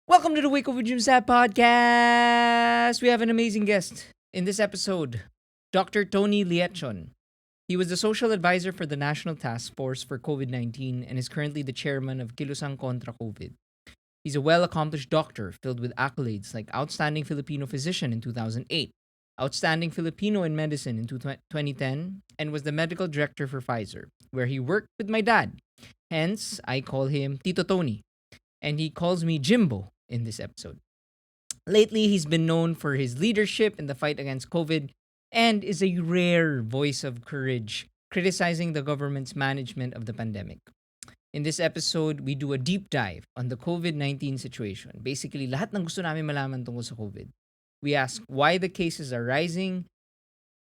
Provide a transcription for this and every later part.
Welcome to the Wake Up with Jim Saab podcast. We have an amazing guest in this episode, Dr. Tony Leachon. He was the social advisor for the National Task Force for COVID-19 and is currently the chairman of Kilusang Contra COVID. He's a well-accomplished doctor filled with accolades like Outstanding Filipino Physician in 2008, Outstanding Filipino in Medicine in 2010, and was the medical director for Pfizer, where he worked with my dad. Hence, I call him Tito Tony, and he calls me Jimbo in this episode. Lately, he's been known for his leadership in the fight against COVID and is a rare voice of courage criticizing the government's management of the pandemic. In this episode, we do a deep dive on the COVID-19 situation. Basically, lahat ng gusto namin malaman tungkol sa COVID. We ask why the cases are rising,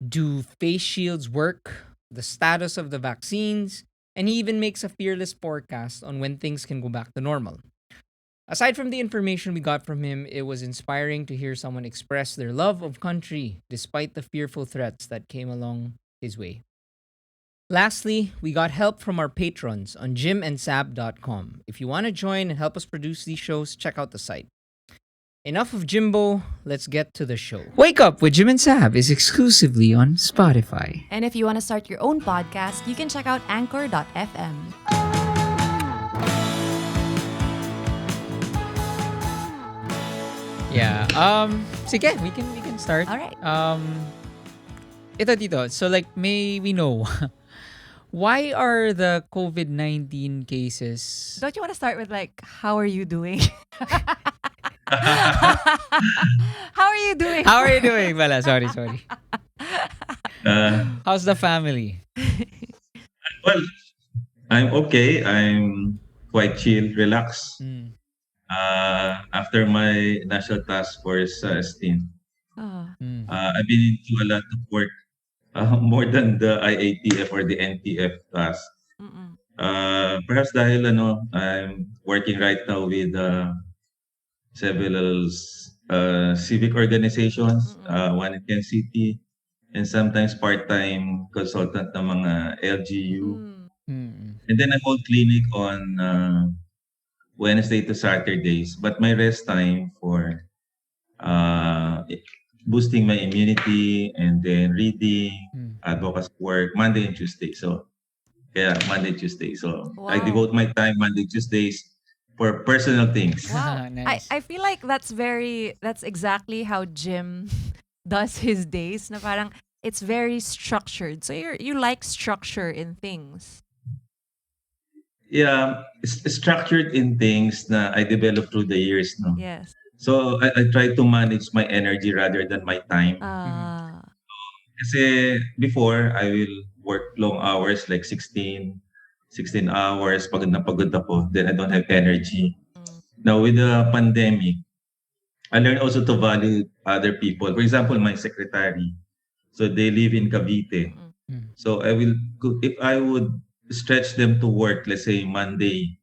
do face shields work, the status of the vaccines, and he even makes a fearless forecast on when things can go back to normal. Aside from the information we got from him, it was inspiring to hear someone express their love of country despite the fearful threats that came along his way. Lastly, we got help from our patrons on jimandsab.com. If you want to join and help us produce these shows, check out the site. Enough of Jimbo, let's get to the show. Wake Up with Jim and Sab is exclusively on Spotify. And if you want to start your own podcast, you can check out anchor.fm. Yeah. Sige, we can start. All right. Ito dito. So like may we know why are the COVID-19 cases Don't you want to start with how are you doing? How are you doing? How are you doing, Bala? Sorry. Uh, How's the family? well, I'm okay. I'm quite chill, relaxed. Mm. After my National Task Force stint, Oh, Mm. I've been into a lot of work, more than the IATF or the NTF task. mm-mm. Perhaps dahil I'm working right now with several civic organizations, one in Kansas City, and sometimes part-time consultant ng mga LGU. Mm. Mm. And then I hold clinic on Wednesday to Saturdays, but my rest time for uh, boosting my immunity and then reading, Mm. advocacy work, Monday and Tuesday. So, kaya Monday, Tuesday. So, I Wow. devote my time Monday, Tuesdays for personal things. Wow. Nice. I feel like that's exactly how Jim does his days. Na parang it's very structured. So you like structure in things. Yeah, it's structured in things na I developed through the years, no? Yes. So, I try to manage my energy rather than my time. Kasi before, I will work long hours, like 16 hours. Pagod na pagod ako, then I don't have energy. Mm. Now, with the pandemic, I learned also to value other people. For example, my secretary. So, they live in Cavite. Mm. So, if I would stretch them to work, let's say Monday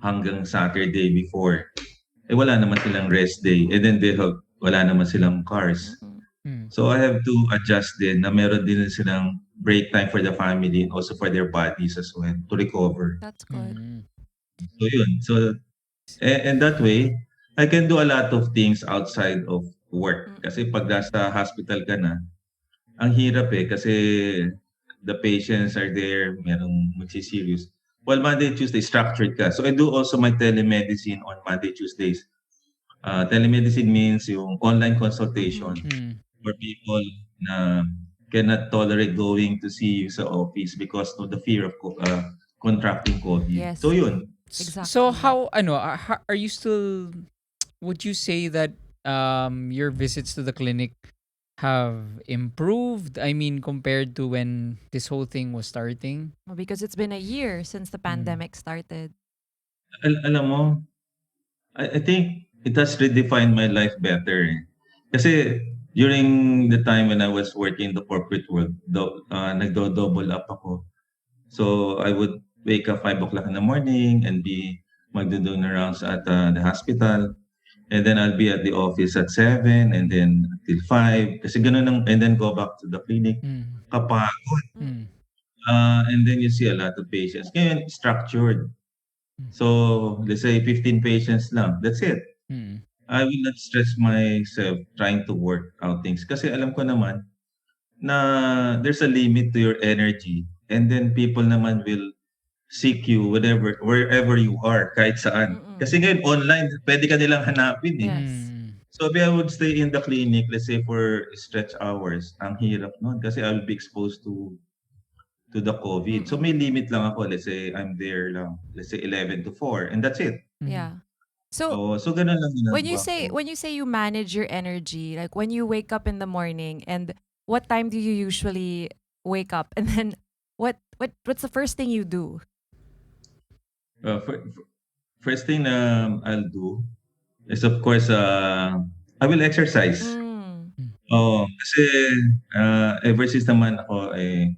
hanggang Saturday before, wala naman silang rest day. And then wala naman silang cars. Mm. Mm. So I have to adjust din na meron din silang break time for the family and also for their bodies as well to recover. That's good. Mm. So yun. So and that way, I can do a lot of things outside of work. Kasi pag nasa hospital ka na, ang hirap kasi the patients are there, merong magsiserious. Well, Monday, Tuesday, structured ka. So I do also my telemedicine on Monday, Tuesdays. Telemedicine means yung online consultation Mm. for people na cannot tolerate going to see you sa office because of the fear of contracting COVID. Yes. So yun. Exactly. So how are you still would you say that your visits to the clinic have improved? I mean compared to when this whole thing was starting? Well, because it's been a year since the pandemic started. Alam mo, I think it has redefined my life better. Kasi during the time when I was working in the corporate world, nagdo-double up ako. So I would wake up 5 o'clock in the morning and be magdo-doing rounds at the hospital. And then I'll be at the office at 7 and then till 5. Kasi ganun and then go back to the clinic. Mm. Kapagod. Mm. And then you see a lot of patients. Ngayon, structured. So, let's say 15 patients lang. That's it. Mm. I will not stress myself trying to work out things kasi alam ko naman na there's a limit to your energy and then people naman will seek you wherever you are, kahit saan. Mm-mm. Kasi ngayon online, pwede ka nilang hanapin, eh. Yes. Mm. So, if I would stay in the clinic, let's say for stretch hours, ang hirap nun kasi I'll be exposed to the COVID. So, may Mm-mm. limit lang ako. Let's say I'm there lang, let's say 11 to 4 and that's it. Mm. Yeah. So Oo, so gano'n lang ginagawa ko. when you say you manage your energy, like when you wake up in the morning, and what time do you usually wake up? And then what's the first thing you do? First thing na I'll do is of course, I will exercise. Mm. Oo, kasi, ever since naman ako, eh,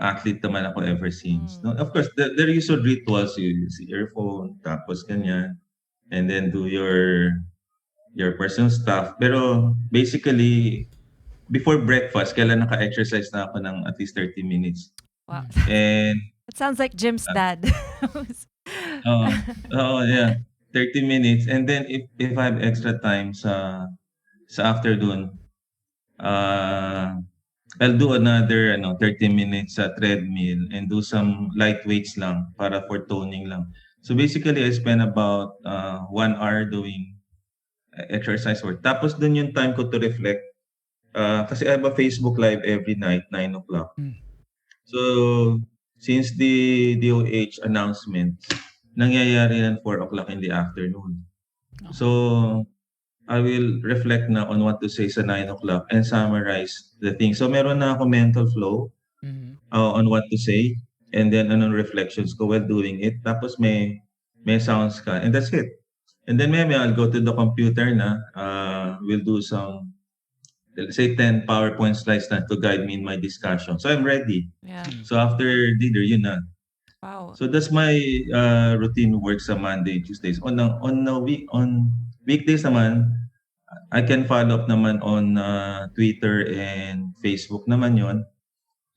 athlete naman ako ever since. No, Mm. of course, the usual rituals, you use your phone, tapos ganyan, and then do your personal stuff. Pero basically, before breakfast, kailan naka-exercise na ako ng at least 30 minutes. Wow. And, It sounds like Jim's uh, dad. oo, oo, yeah, 30 minutes. And then if I have extra time sa afternoon, uh, I'll do another 30 minutes sa treadmill and do some light weights lang para for toning lang. So basically, I spend about 1 hour doing exercise work. Tapos dun yung time ko to reflect. Kasi I have a Facebook Live every night, 9 o'clock. Mm. So since the DOH announcement, nangyayari yan 4 o'clock in the afternoon. So I will reflect na on what to say sa 9 o'clock and summarize the thing. So meron na ako mental flow Mm. on what to say and then anong reflections ko while doing it. Tapos may sounds ka and that's it. And then maybe I'll go to the computer na, we'll do some, let's say 10 PowerPoint slides na to guide me in my discussion. So I'm ready. Yeah. Mm. So after dinner, yun na. Wow. So that's my routine work sa Monday, Tuesdays. On weekdays naman, I can follow up naman on Twitter and Facebook naman yon.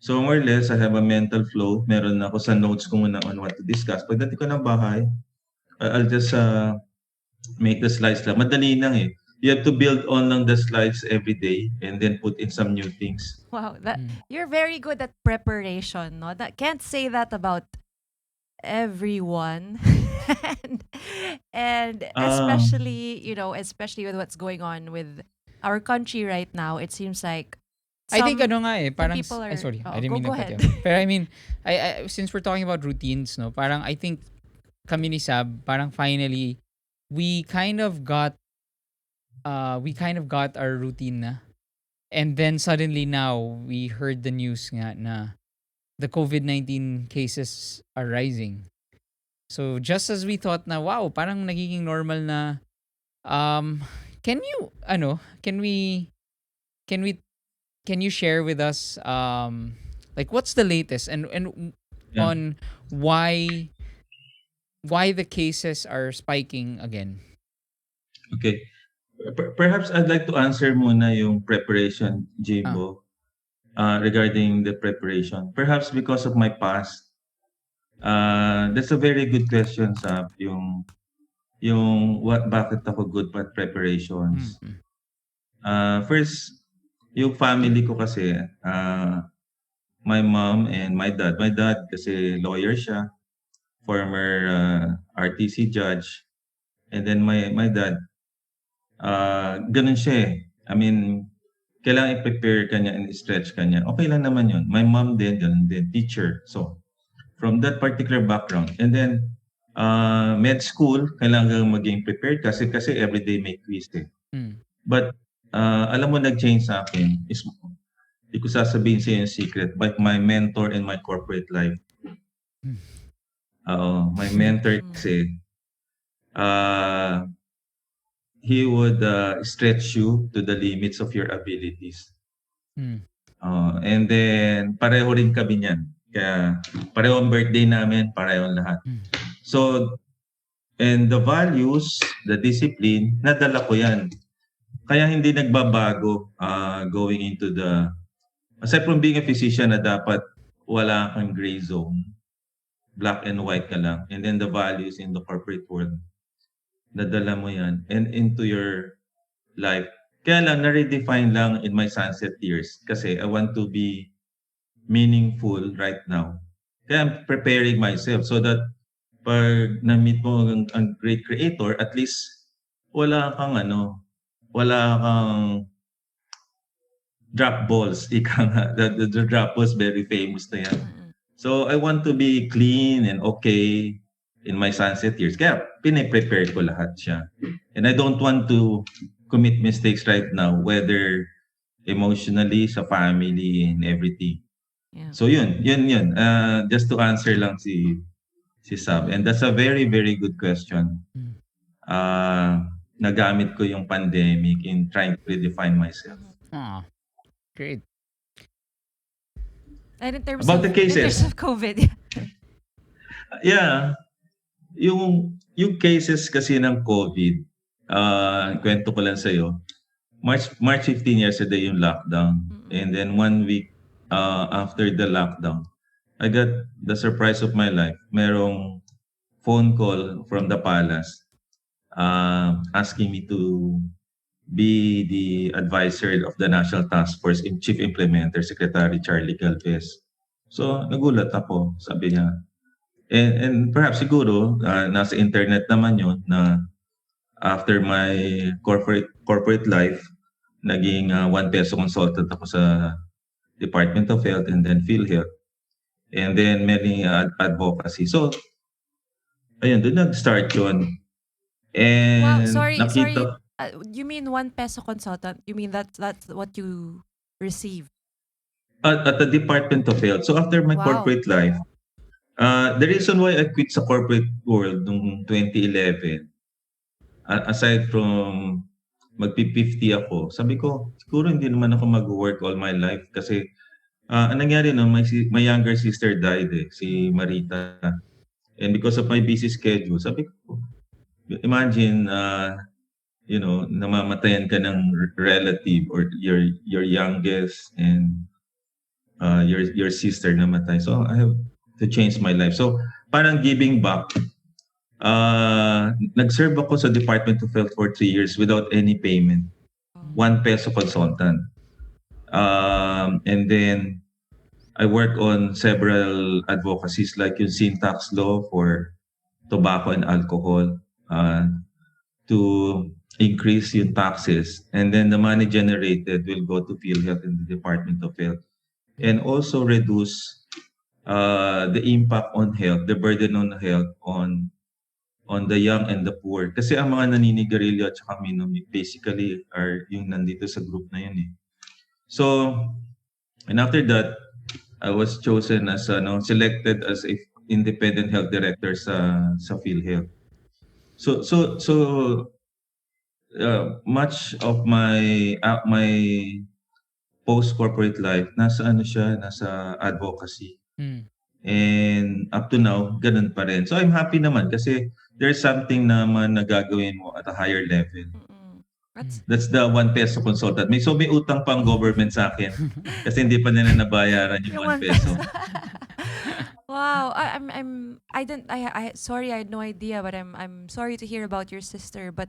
So more or less, I have a mental flow. Meron ako sa notes ko muna on what to discuss. Pagdating ko ng bahay, I'll just make the slides lang. Madali lang eh. You have to build on lang the slides every day and then put in some new things. Wow, that Mm. you're very good at preparation, no? That can't say that about everyone. and and Ah, especially, especially with what's going on with our country right now, it seems like I think some ano nga eh, some parang, people ay are sorry, I didn't go mean go to cut you ahead. off. Pero I mean, since we're talking about routines, no, parang I think kami ni Sab, parang finally, we kind of got our routine na. And then suddenly now, we heard the news nga na the COVID-19 cases are rising. So just as we thought na, wow, parang nagiging normal na, um, can you, can can we, can you share with us, like what's the latest and yeah. on why the cases are spiking again? Okay. Perhaps I'd like to answer muna yung preparation, Ah, Jimbo, regarding the preparation. Perhaps because of my past. That's a very good question, Sab, yung bakit ako good at mm, preparations. mm, First, yung family ko kasi, my mom and my dad. My dad kasi lawyer siya, former RTC judge. And then my dad, ganun siya eh. I mean, kailangan i-prepare ka niya and i-stretch ka niya. Okay lang naman yun. My mom din, ganun din, teacher. So, from that particular background. And then, med school, kailangan kang maging prepared kasi everyday may quiz eh. mm, But, alam mo, nag-change sa akin is, hindi ko sasabihin sa yung secret, but my mentor in my corporate life. mm. Oo, my mentor Mm. kasi, uh, he would stretch you to the limits of your abilities. Mm. And then pareho rin kami niyan. Kaya pareho ang birthday namin, pareho ang lahat. Mm. So, and the values, the discipline, nadala ko yan. Kaya hindi nagbabago going into the, aside from being a physician na dapat wala kang gray zone, black and white ka lang, and then the values in the corporate world. nadala mo yan and into your life. Kaya lang, na-redefine lang in my sunset years kasi I want to be meaningful right now. Kaya I'm preparing myself so that pag na-meet mo ang great creator, at least wala kang ano, wala kang drop balls. Ika nga, the drop balls very famous na yan. Mm-mm. So I want to be clean and okay in my sunset years. Kaya pine-prepare ko lahat siya. And I don't want to commit mistakes right now, whether emotionally, sa family, and everything. Yeah. So yun. Just to answer lang si Sab. And that's a very, very good question. Mm. Nagamit ko yung pandemic in trying to redefine myself. Ah, great. And in terms About of the cases, COVID, yeah, yung cases kasi ng COVID, kwento ko lang sa'yo, March 15 yesterday yung lockdown. Mm-mm. And then 1 week after the lockdown, I got the surprise of my life. Merong phone call from the palace asking me to be the advisor of the National Task Force in Chief Implementer, Secretary Charlie Galvez. So nagulat ako, sabi niya. And perhaps siguro, nasa internet naman yun na after my corporate life, naging 1 peso consultant ako sa Department of Health and then PhilHealth. And then many advocacy. So, ayun, doon nag-start yun. wow, And sorry. nakita, You mean 1 peso consultant? You mean that's what you receive? at the Department of Health. So after my Wow. corporate life, the reason why I quit sa corporate world noong 2011, aside from magpi-50 ako, sabi ko, siguro hindi naman ako mag-work all my life kasi ang nangyari no, my younger sister died si Marita. And because of my busy schedule, sabi ko, imagine, namamatayan ka ng relative or your youngest and your sister namatay. So I have to change my life. So parang giving back. Nag-serve ako sa Department of Health for 3 years without any payment. 1 peso consultant. And then I work on several advocacies like yung sin tax law for tobacco and alcohol to increase yung taxes. And then the money generated will go to PhilHealth and the Department of Health. And also reduce the impact on health, the burden on health on the young and the poor. Kasi ang mga naninigarilyo at saka minom basically are yung nandito sa group na yun eh. So, and after that, I was chosen as selected as a independent health director sa PhilHealth. So much of my post corporate life nasa advocacy. Mm. And up to now, ganun pa rin. So I'm happy naman kasi there's something naman na gagawin mo at a higher level. Mm-mm. That's the 1 peso consultant. May utang pang government sa akin kasi hindi pa nila nabayaran yung 1 peso. Wow, sorry, I had no idea, but I'm sorry to hear about your sister. But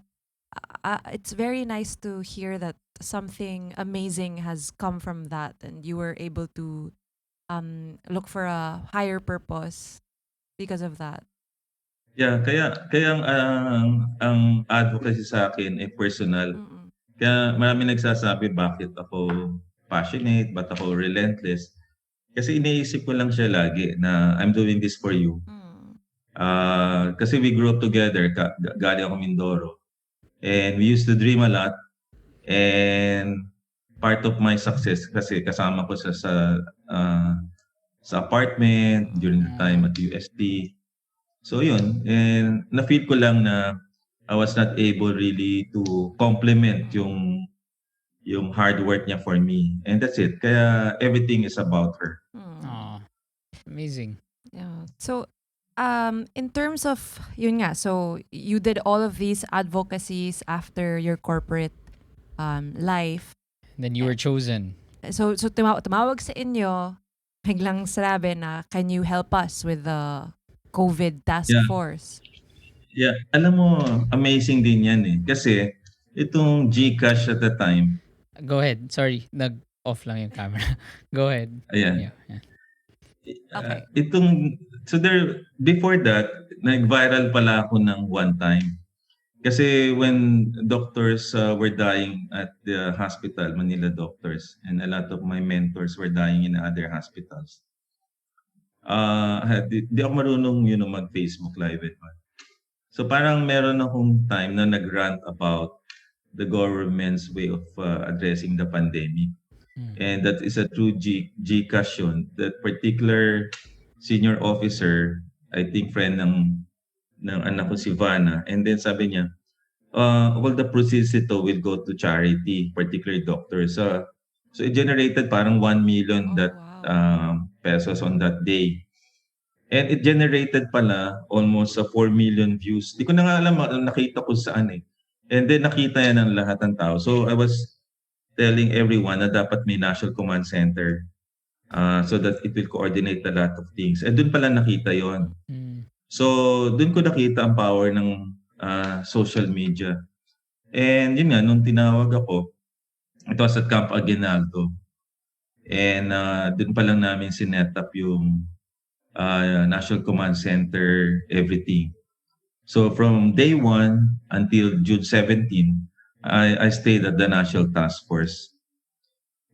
it's very nice to hear that something amazing has come from that, and you were able to look for a higher purpose because of that. Yeah, kaya ang advocacy sa akin ay personal. Mm-mm. Kaya marami nagsasabi bakit ako passionate, ba't ako relentless. Kasi iniisip ko lang siya lagi na I'm doing this for you. Kasi we grew up together, galing ako Mindoro. And we used to dream a lot. And part of my success kasi kasama ko sa apartment during the time at UST. So yun, and na-feel ko lang na I was not able really to complement yung hard work niya for me. And that's it. Kaya everything is about her. Aw, amazing. Yeah. So, in terms of yun nga, so you did all of these advocacies after your corporate life. Then you were chosen. So tumawag sa inyo, biglang sinabi na, can you help us with the COVID task Yeah. force? Yeah, alam mo amazing din 'yan, eh, kasi itong GCash at the time, Go ahead. Sorry, nag-off lang yung camera. Go ahead. ayan, Yeah, yeah. Okay. itong so there before that, nag-viral pala ako ng one time. Kasi when doctors, were dying at the hospital, Manila doctors, and a lot of my mentors were dying in other hospitals, di ako marunong, mag-Facebook Live and all. So parang meron akong time na nag-rant about the government's way of, addressing the pandemic. Mm. And that is a true GCash yun. That particular senior officer, I think friend ng anak ko si Vanna, and then sabi niya, all the proceeds ito will go to charity, particularly doctors. So it generated parang 1 million Oh, that wow. pesos on that day. And it generated pala almost 4 million views. Di ko na nga alam, nakita ko saan eh. And then nakita yan ng lahat ng tao. So I was telling everyone na dapat may national command center, so that it will coordinate a lot of things. And doon pala nakita yon. Mm. So doon ko nakita ang power ng social media. And yun nga, nung tinawag ako, it was at Camp Aguinaldo. And doon pa lang namin sinet up yung National Command Center, everything. So from day 1 until June 17, I stayed at the National Task Force.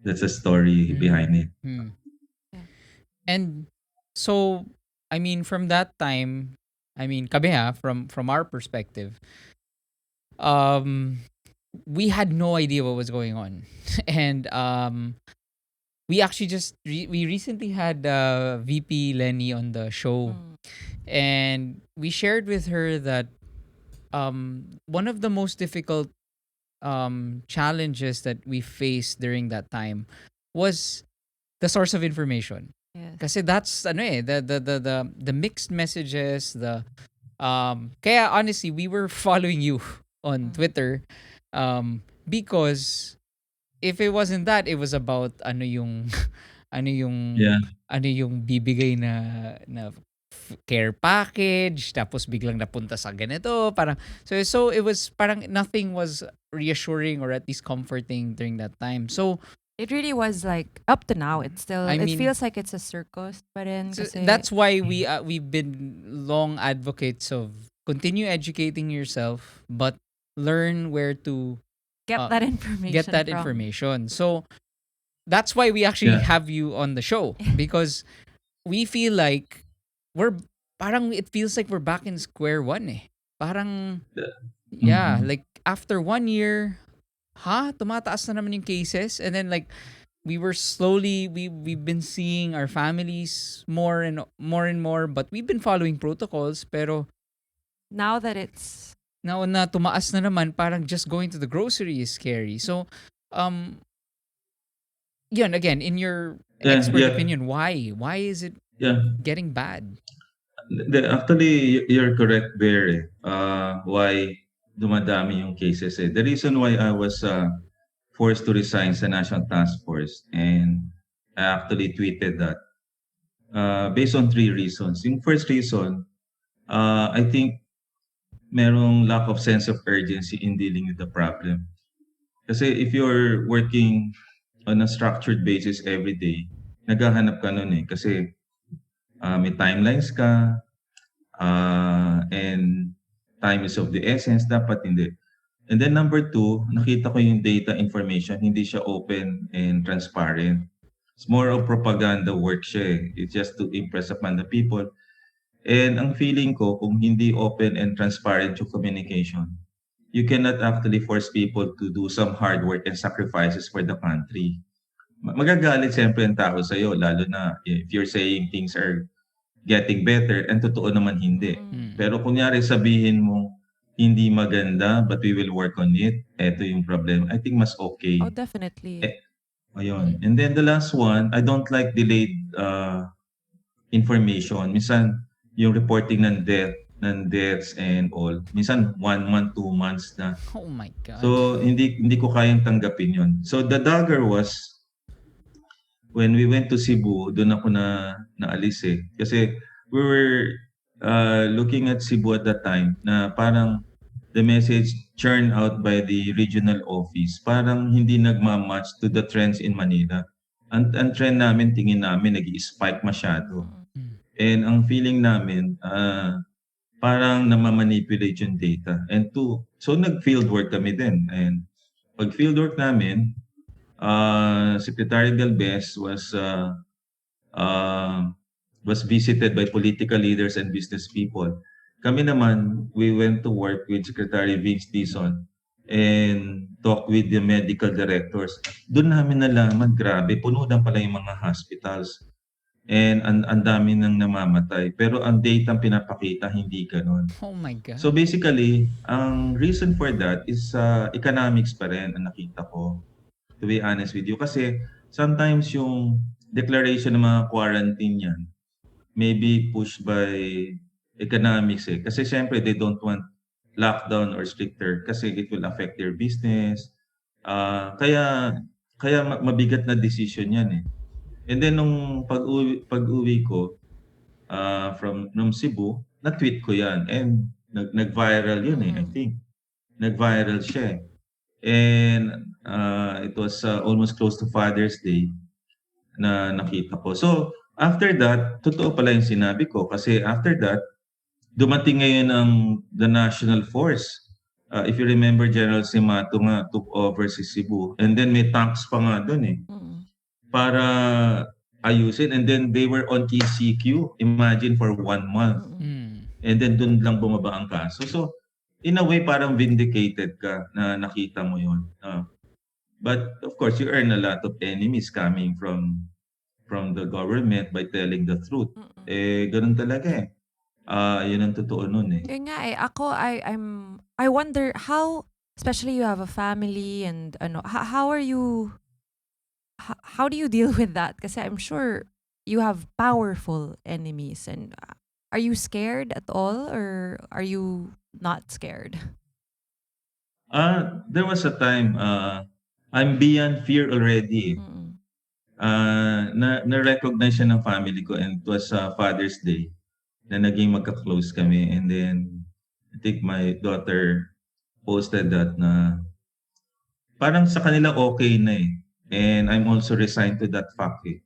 That's the story behind it. Mm. Yeah. And so, I mean, from that time, I mean, kami from our perspective, um, we had no idea what was going on, and we actually we recently had VP Lenny on the show, Mm. and we shared with her that one of the most difficult challenges that we faced during that time was the source of information. Yes. Kasi that's the mixed messages, kaya honestly we were following you on Twitter because if it wasn't that, it was about ano yung ano yung Yeah. ano yung bibigay na care package, tapos biglang napunta sa ganito, parang so it was parang nothing was reassuring or at least comforting during that time. So It really was like up to now. It's still. I It mean, feels like it's a circus, but then so kasi that's why we've been long advocates of continue educating yourself, but learn where to get uh, that information. get that from. information. So that's why we actually Yeah. have you on the show, because we feel like it feels like we're back in square one eh. Parang yeah, Mhm. like after 1 year, tumataas na naman yung cases, and then like we've been seeing our families more and more, but we've been following protocols, pero Now that it's now na tumaas na naman, parang just going to the grocery is scary. So um yun, again, in your Yeah, expert yeah, opinion, why is it yeah. getting bad? Actually, you're correct there. Why dumadami yung cases eh. The reason why I was forced to resign sa National Task Force, and I actually tweeted that based on 3 reasons. Yung first reason, I think merong lack of sense of urgency in dealing with the problem. Kasi if you're working on a structured basis every day, naghahanap ka nun eh. Kasi may timelines ka, and time is of the essence, dapat hindi. And then number 2, nakita ko yung data information, hindi siya open and transparent. It's more of propaganda work siya eh. It's just to impress upon the people. And ang feeling ko, kung hindi open and transparent yung communication, you cannot actually force people to do some hard work and sacrifices for the country. Magagalit siyempre ang tao sa'yo, lalo na if you're saying things are getting better and totoo naman hindi. Mm. Pero kunyari sabihin mo, hindi maganda but we will work on it, eto yung problem, I think mas okay. oh definitely. Ayun. And then the last one, I don't like delayed information. Minsan, yung reporting ng deaths and all, minsan 1 month, 2 months na. Oh my god. So, hindi ko kayang tanggapin yun. So, the dagger was, when we went to Cebu, doon ako naalis eh. Kasi we were looking at Cebu at that time na parang the message churned out by the regional office parang hindi nagma-match to the trends in Manila. Ang trend namin, tingin namin nag-i-spike masyado. Mm. Mm. And ang feeling namin, parang nama-manipulate yung data. And two, so nag-fieldwork kami din. And pag fieldwork namin, Secretary Galvez uh, was visited by political leaders and business people. Kami naman, we went to work with Secretary Vince Dizon and talk with the medical directors. Doon namin nalaman, grabe, puno na pala yung mga hospitals and ang dami nang namamatay. Pero ang data ang pinapakita, hindi gano'n. Oh my So God. basically, ang reason for that is economics pa rin ang nakita ko, to be honest with you. Kasi sometimes yung declaration ng mga quarantine yan may be pushed by economics eh. Kasi siyempre they don't want lockdown or stricter kasi it will affect their business. Kaya kaya mabigat na decision yan eh. And then nung pag-uwi ko from Cebu, na-tweet ko yan and nag-viral yun eh, I Mm. think. Nag-viral siya eh. And it was almost close to Father's Day na nakita ko. So, after that, totoo pala yung sinabi ko kasi after that, dumating ngayon ang the national force. If you remember, General Simato nga took over si Cebu. And then may tanks pa nga doon eh Mm. para ayusin. And then they were on ECQ, imagine for 1 month. Mm. Mm. And then doon lang bumaba ang kaso. So, in a way, parang vindicated ka na nakita mo yun. But of course, you earn a lot of enemies coming from the government by telling the truth. Mm. Eh, ganun talaga eh. Yun ang totoo nun eh. Yun nga eh, ako, I wonder how, especially you have a family and ano, how are you, how do you deal with that? Kasi I'm sure you have powerful enemies and are you scared at all or are you not scared? There was a time, I'm beyond fear already. Mm. Na-recognize siya ng family ko and it was Father's Day na naging magka-close kami. And then, I think my daughter posted that na parang sa kanila okay na eh. And I'm also resigned to that fact eh.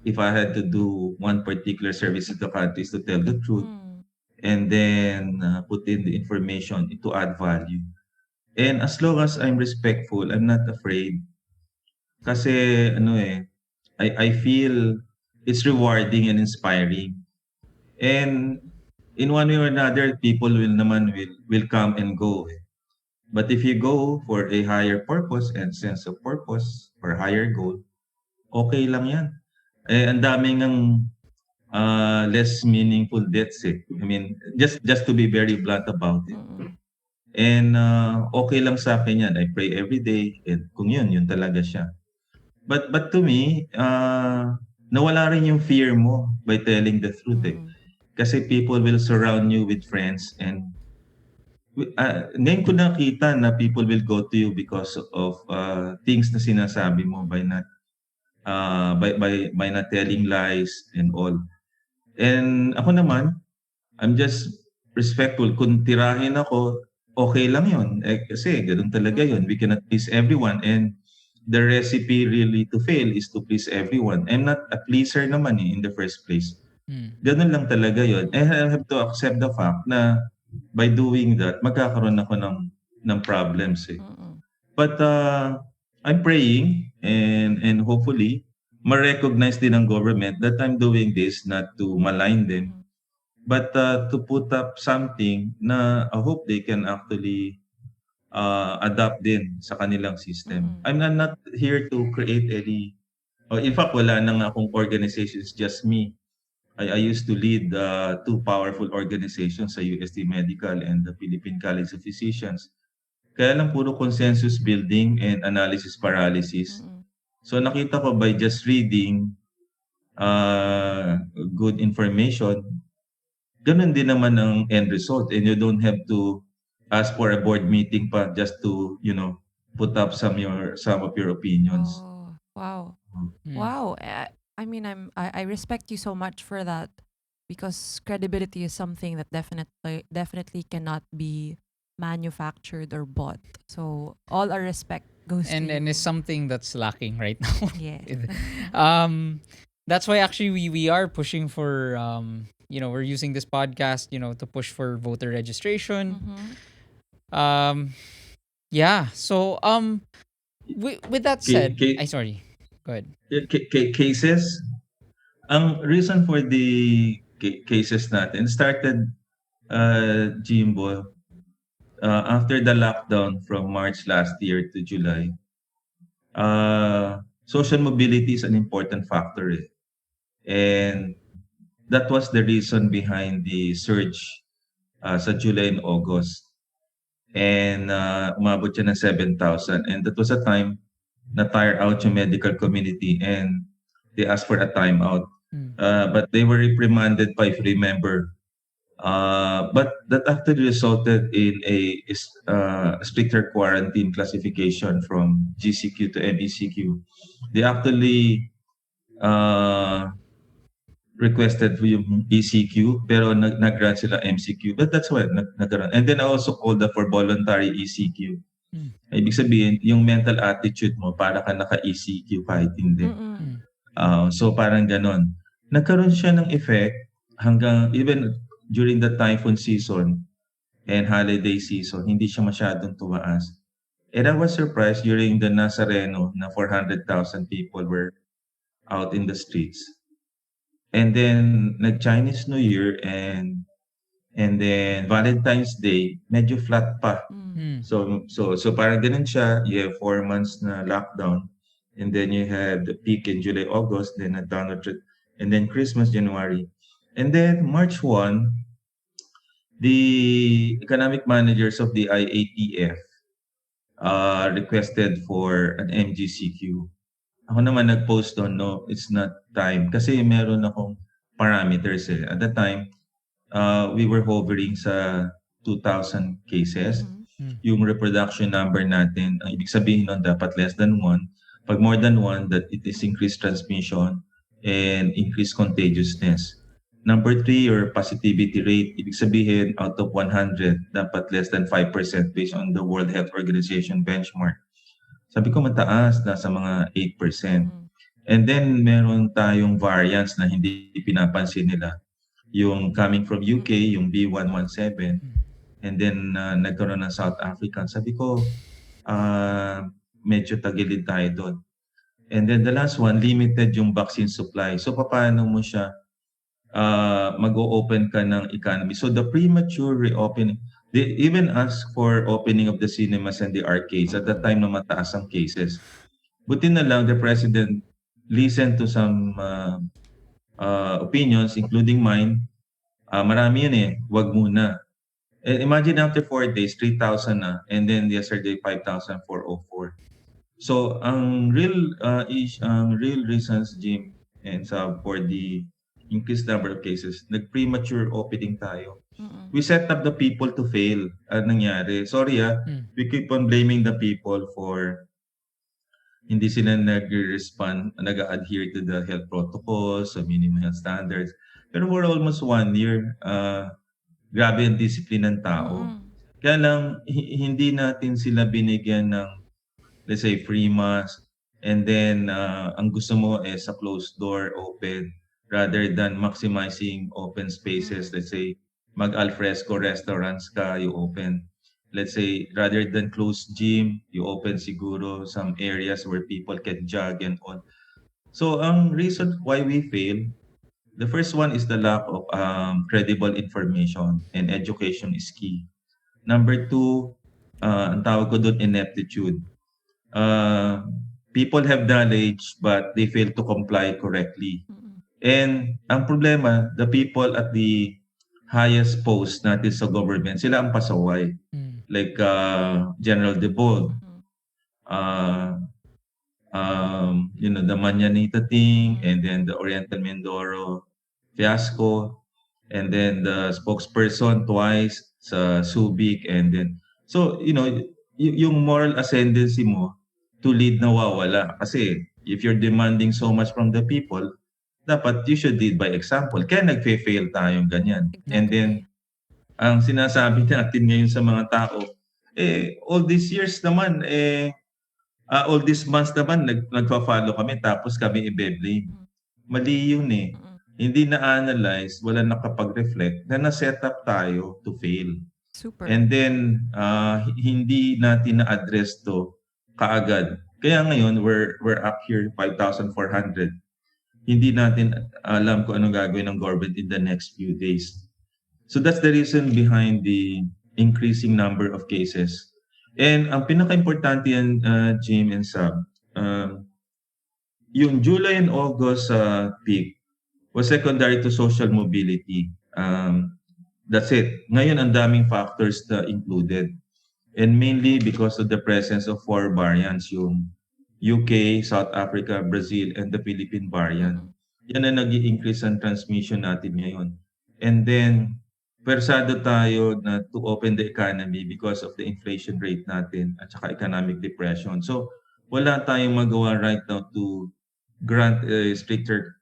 If I had to do one particular service to the country is to tell the truth Mm. and then put in the information to add value. And as long as I'm respectful, I'm not afraid. Kasi ano eh, I feel it's rewarding and inspiring. And in one way or another, people will come and go. Eh. But if you go for a higher purpose and sense of purpose or higher goal, okay lang yan. Eh, ang daming ng less meaningful deaths eh. I mean, just to be very blunt about it. Mm. And okay lang sa akin yan. I pray every day. And kung yun talaga siya. But to me, nawala rin yung fear mo by telling the truth eh. Mm. Kasi people will surround you with friends and ngayon ko nakita na people will go to you because of things na sinasabi mo by not telling lies and all. And ako naman, I'm just respectful. Kung tirahin ako, okay lang yun. Eh, kasi ganun talaga yun. We cannot please everyone. And the recipe really to fail is to please everyone. I'm not a pleaser naman in the first place. Mm. Ganun lang talaga yun. And I have to accept the fact na by doing that, magkakaroon ako ng problems eh. Mm. But I'm praying and hopefully ma-recognize din ng government that I'm doing this not to malign them, but to put up something na I hope they can actually adapt din sa kanilang system. I'm not here to create any, or in fact, wala nang akong organization, it's just me. I used to lead two powerful organizations sa UST Medical and the Philippine College of Physicians. Kaya lang puro consensus building and analysis paralysis. Mm. So nakita ko by just reading good information, ganun din naman ang end result and you don't have to ask for a board meeting pa just to, put up some of your opinions. Oh, wow. Mm. Mm. Wow. I mean, I respect you so much for that. because credibility is something that definitely cannot be manufactured or bought. So all our respect goes to And it's you. something that's lacking right now. Yes. um that's why actually we are pushing for we're using this podcast, to push for voter registration. Mm-hmm. Um yeah. So with that Ca- said, I ca- sorry. Go ahead. cases, ang reason for the cases natin started, Jimbo, after the lockdown from March last year to July. Social mobility is an important factor, eh. And that was the reason behind the surge sa July and August. And umabot siya ng 7,000. And that was a time na tire out yung medical community and they asked for a timeout. Mm. But they were reprimanded by, if you remember. But that actually resulted in a stricter quarantine classification from GCQ to MECQ. They actually uh, requested for yung ECQ pero nag-grant sila MCQ. But that's why nag-grant. And then I also called for voluntary ECQ. Mm. Ibig sabihin, yung mental attitude mo para ka naka-ECQ kahit hindi. Mm-mm. Mm. So parang ganon. Nagkaroon siya ng effect hanggang even during the typhoon season and holiday season, hindi siya masyadong tumaas. And I was surprised during the Nazareno na 400,000 people were out in the streets. And then nag-Chinese New Year and then Valentine's Day, medyo flat pa. Mm. Mm. So parang ganun siya. You have 4 months na lockdown, and then you had the peak in July, August, then a downward trend, and then Christmas, January. And then March 1, the economic managers of the IATF requested for an MGCQ. Ako naman nag-post doon, no, it's not time. Kasi meron akong parameters eh. At that time, we were hovering sa 2,000 cases. Mm-hmm. Mm. Yung reproduction number natin, ang ibig sabihin nun dapat less than 1. Pag more than 1, that it is increased transmission and increased contagiousness. Number 3, your positivity rate, ibig sabihin out of 100, dapat less than 5% based on the World Health Organization benchmark. Sabi ko mataas, nasa mga 8%. Mm-hmm. And then meron tayong variants na hindi pinapansin nila. Yung coming from UK, yung B117, and then nagkaroon ng South African. Sabi ko, medyo tagilid tayo doon. And then the last one, limited yung vaccine supply. So paano mo siya mag-o-open ka ng economy? So the premature reopening, they even ask for opening of the cinemas and the arcades at the time na mataas ang cases. Buti na lang the president listened to some opinions, including mine. Marami yun eh, wag muna. Imagine after 4 days, 3,000 na, and then yesterday 5,404. So ang real reasons, Jim and Sab, for the increased number of cases, nag-premature opening tayo. Mm-mm. We set up the people to fail. Ano nangyari? Sorry Mm. we keep on blaming the people for hindi sila nag-respond, nag-adhere to the health protocols, sa minimum health standards. Pero for almost 1 year, grabe ang discipline ng tao. Mm-mm. Kaya lang, hindi natin sila binigyan ng, let's say, free mask. And then, ang gusto mo is a closed door open rather than maximizing open spaces. Let's say, mag-alfresco restaurants ka, you open. Let's say, rather than closed gym, you open siguro some areas where people can jog and all. So, ang reason why we fail, the first one is the lack of credible information, and education is key. Number 2, ang tawag ko doon, ineptitude. People have knowledge but they fail to comply correctly. Mm-mm. And ang problema, the people at the highest post natin sa government, sila ang pasaway. Mm. Like General De Bold, Mm-mm. uh, the Manyanita thing, and then the Oriental Mindoro fiasco, and then the spokesperson twice sa Subic, and then, so, yung moral ascendancy mo to lead nawawala. Kasi if you're demanding so much from the people, dapat you should lead by example. Kaya nagfe-fail tayong ganyan. And then, Exactly. ang sinasabi natin ngayon sa mga tao, all these years naman, all these months naman, nagfa-follow kami tapos kami i-blame. Mm, Mali yun eh. mm. Hindi na-analyze, wala nakapag-reflect na na-set up tayo to fail. Super. And then, hindi natin na-address to kaagad. Kaya ngayon, we're up here 5,400. Hindi natin alam kung anong gagawin ng government in the next few days. So that's the reason behind the increasing number of cases. And ang pinaka-importante yan, Jim and Sab, yung July and August peak was secondary to social mobility. That's it. Ngayon, ang daming factors na included. And mainly because of the presence of 4 variants, yung UK, South Africa, Brazil, and the Philippine variant. Mm-mm. Yan ang nag-i-increase ang transmission natin ngayon. And then, persado tayo na to open the economy because of the inflation rate natin at saka economic depression. So, wala tayong magawa right now to grant a stricter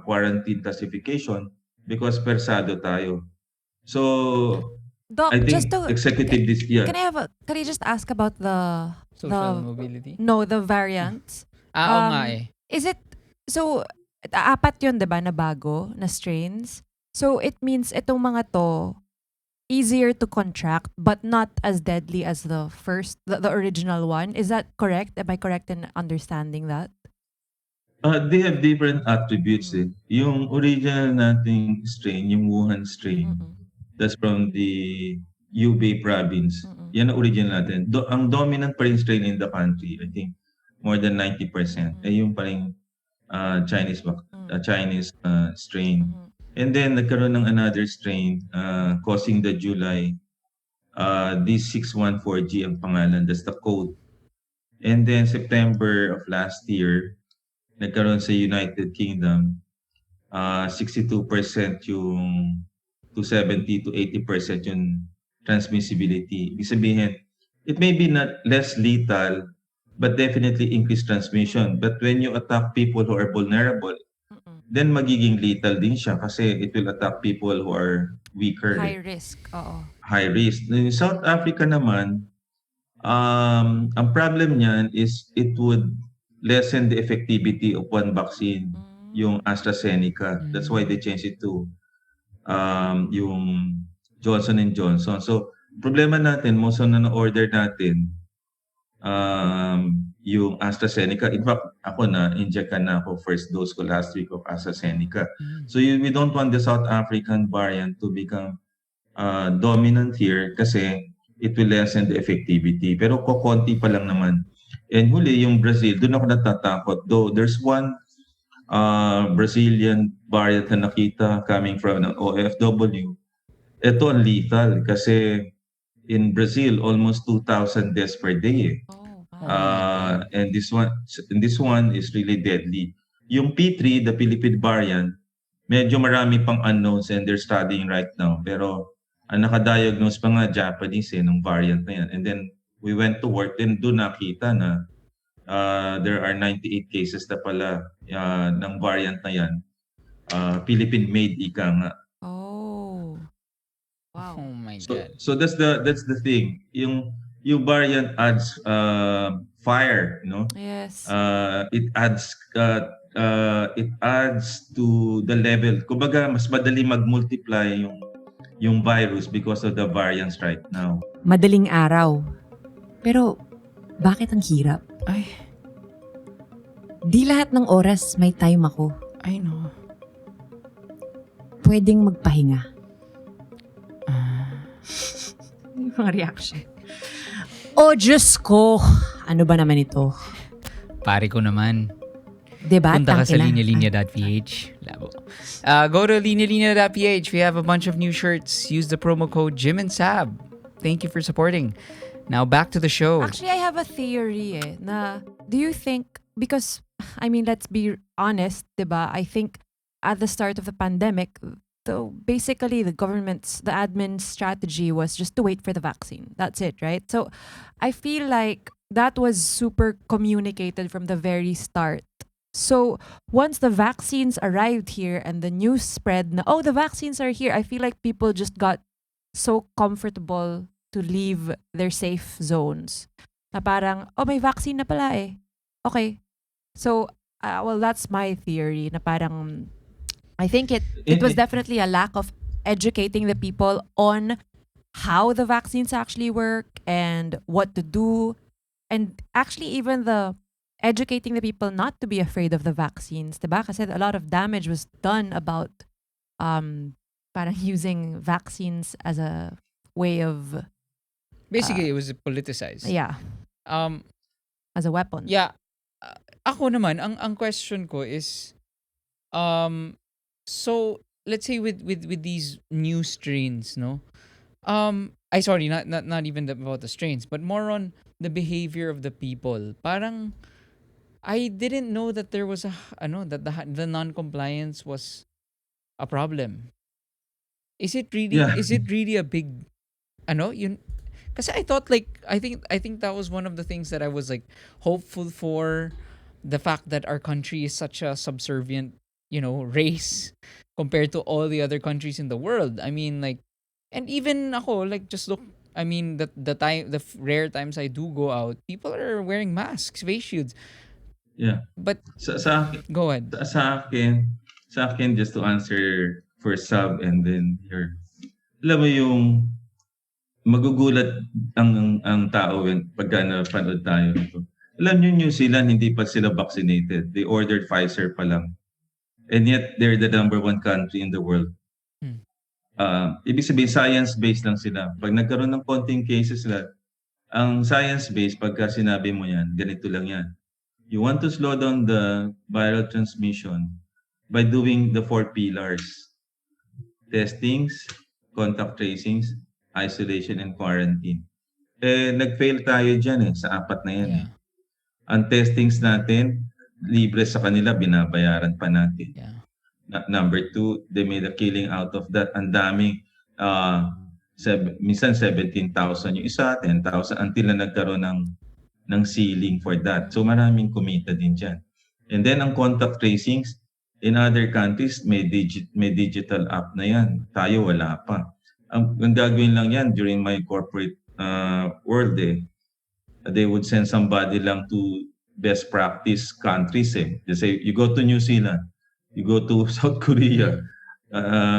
quarantine classification because persado tayo. So, Doc, I just think to executive can I just ask about Social the mobility. the variants? Oo nga eh. Is it so apat 'yun 'di ba na bago na strains? So it means itong mga to easier to contract but not as deadly as the original one. Is that correct? Am I correct in understanding that? They have different attributes eh. Mm. Yung original nating strain, yung Wuhan strain, Mm-mm. that's from the Hubei province. Mm-mm. Yan ang original natin. Ang dominant pa rin strain in the country, I think more than 90%, yung pa rin Chinese strain. Mm-mm. And then nagkaroon ng another strain causing the July D614G ang pangalan, that's the code. And then September of last year, nagkaroon sa United Kingdom, 62% yung to 70 to 80% yung transmissibility. Ibig sabihin, it may be not less lethal, but definitely increased transmission. But when you attack people who are vulnerable, Mm-mm. then magiging lethal din siya kasi it will attack people who are weaker, High risk. Oo. high risk. In South Africa naman, ang problem niyan is it would lessen the effectivity of one vaccine, yung AstraZeneca. That's why they changed it to yung Johnson and Johnson. So, problema natin, most of na order natin, yung AstraZeneca. In fact, ako na-inject na ako first dose ko last week of AstraZeneca. So, we don't want the South African variant to become dominant here kasi it will lessen the effectivity. Pero kokonti pa lang naman. And huli, yung Brazil, doon ako natatakot. Though there's one Brazilian variant na nakita coming from an OFW. Ito ang lethal kasi in Brazil, almost 2,000 deaths per day. Oh, Oh my God. And this one is really deadly. Yung P3, the Philippine variant, medyo marami pang unknowns and they're studying right now. Pero ang nakadiagnose pa nga Japanese nung variant na yan. And then we went to work and doon nakita na there are 98 cases na pala ng variant na yan. Philippine-made ika nga. Oh. Wow. Oh my God. So that's the thing. Yung variant adds fire, no? Yes. It adds to the level. Kumbaga mas madali mag-multiply yung virus because of the variants right now. Madaling araw. Pero, bakit ang hirap? Ay, Di lahat ng oras may time ako. I know. Pwedeng magpahinga. Yung mga reaction. Oh, Diyos ko! Ano ba naman ito? Pare ko naman. Diba? Punta ka sa Tangina. linyalinya.ph. Labo. Go to linyalinya.ph. We have a bunch of new shirts. Use the promo code Jim and Saab. Thank you for supporting. Now back to the show. Actually, I have a theory na do you think, because, I mean, let's be honest, diba? I think at the start of the pandemic, basically the admin strategy was just to wait for the vaccine. That's it, right? So I feel like that was super communicated from the very start. So once the vaccines arrived here and the news spread na, oh, the vaccines are here, I feel like people just got so comfortable to leave their safe zones. Na parang, oh, may vaccine na pala eh. Okay. So, well, that's my theory na parang, I think it was Eh, definitely a lack of educating the people on how the vaccines actually work and what to do. And actually, even the educating the people not to be afraid of the vaccines, diba? Kasi a lot of damage was done about parang using vaccines as a way of, Basically, it was politicized. yeah, Um, as a weapon. yeah. Ako naman, ang question ko is, so let's say with these new strains, no? I sorry, not even about the strains, but more on the behavior of the people. Parang I didn't know that there was that the non-compliance was a problem. yeah, Is it really a big yun kasi I thought like I think that was one of the things that I was like hopeful for, the fact that our country is such a subservient, race compared to all the other countries in the world. I mean, like, and even ako, like, just look, I mean, the rare times I do go out, people are wearing masks, face shields. yeah. But Sa sa akin go ahead. sa akin, just to answer for Sab and then your, alam mo yung magugulat ang tao pagka napanood tayo nito. Alam niyo New Zealand hindi pa sila vaccinated. They ordered Pfizer pa lang. And yet they're the number one country in the world. Hmm. Ibig sabihin science-based lang sila. Pag nagkaroon ng konting cases sila, ang science-based pagka sinabi mo yan, ganito lang yan. You want to slow down the viral transmission by doing the 4 pillars: testings, contact tracings, isolation, and quarantine. Nag-fail tayo dyan sa 4 na yan. Yeah. Ang testings natin, libre sa kanila, binabayaran pa natin. Yeah. Number 2, they made a killing out of that. Ang daming, minsan 17,000 yung isa, 10,000, until na nagkaroon ng ceiling for that. So maraming kumita din dyan. And then ang contact tracings, in other countries, may digital app na yan. Tayo wala pa. Ang gagawin lang yan during my corporate world, they would send somebody lang to best practice countries. They say, you go to New Zealand, you go to South Korea,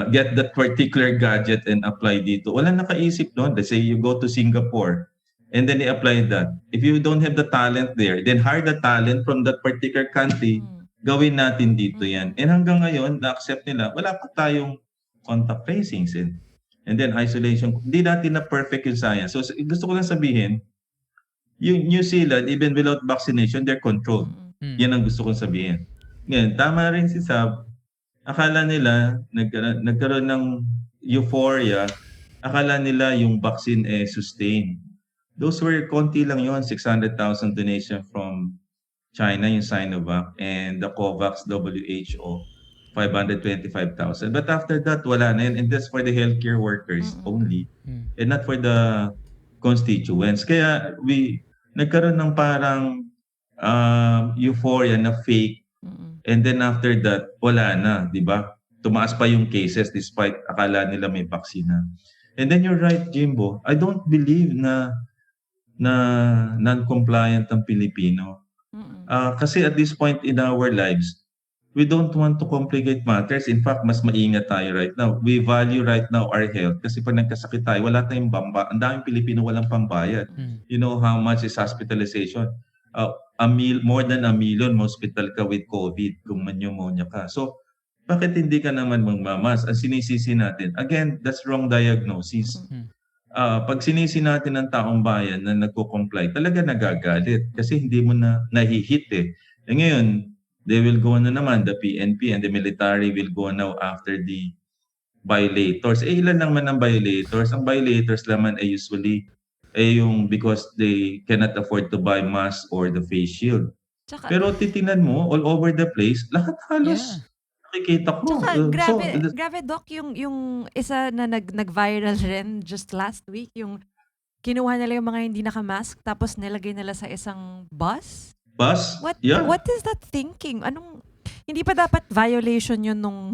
get that particular gadget and apply dito. Walang nakaisip doon. They say, you go to Singapore, and then they apply that. If you don't have the talent there, then hire the talent from that particular country. Gawin natin dito yan. And hanggang ngayon, na-accept nila, wala pa tayong contact tracings. And then isolation. Hindi natin na perfect yung science. So gusto ko lang sabihin, yung New Zealand, even without vaccination, they're controlled. Yan ang gusto kong sabihin. Ngayon, tama rin si Sab. Akala nila, nagkaroon ng euphoria, akala nila yung vaccine sustain. Those were konti lang yon, 600,000 donation from China, yung Sinovac, and the COVAX WHO, 525,000. But after that, wala na yan. And that's for the healthcare workers only, and not for the constituents. Kaya nagkaroon ng parang euphoria na fake. And then after that, wala na, di ba? Tumaas pa yung cases despite akala nila may vaksina. And then you're right, Jimbo. I don't believe na non-compliant ang Pilipino. Kasi at this point in our lives, we don't want to complicate matters. In fact, mas maingat tayo right now. We value right now our health. Kasi pag nagkasakit tayo, wala tayong ang daming Pilipino walang pambayad. You know how much is hospitalization? More than 1 million hospital ka with COVID kung pneumonia ka. So, bakit hindi ka naman magmamas? Ang sinisisi natin, again, that's wrong diagnosis. Pag sinisi natin ng taong bayan na nagko-comply, talaga nagagalit kasi hindi mo na nahihit ngayon, they will go na naman, the PNP and the military will go now after the violators. Ilan naman ang violators? Ang violators naman ay usually yung because they cannot afford to buy mask or the face shield. Pero titingnan mo, all over the place, lahat halos nakikita ko. Tsaka grabe Doc, yung isa na nag-viral rin just last week, yung kinuha nila yung mga hindi naka-mask tapos nilagay nila sa isang bus. Bus? What Yeah. what is that thinking? Hindi pa dapat violation yun nung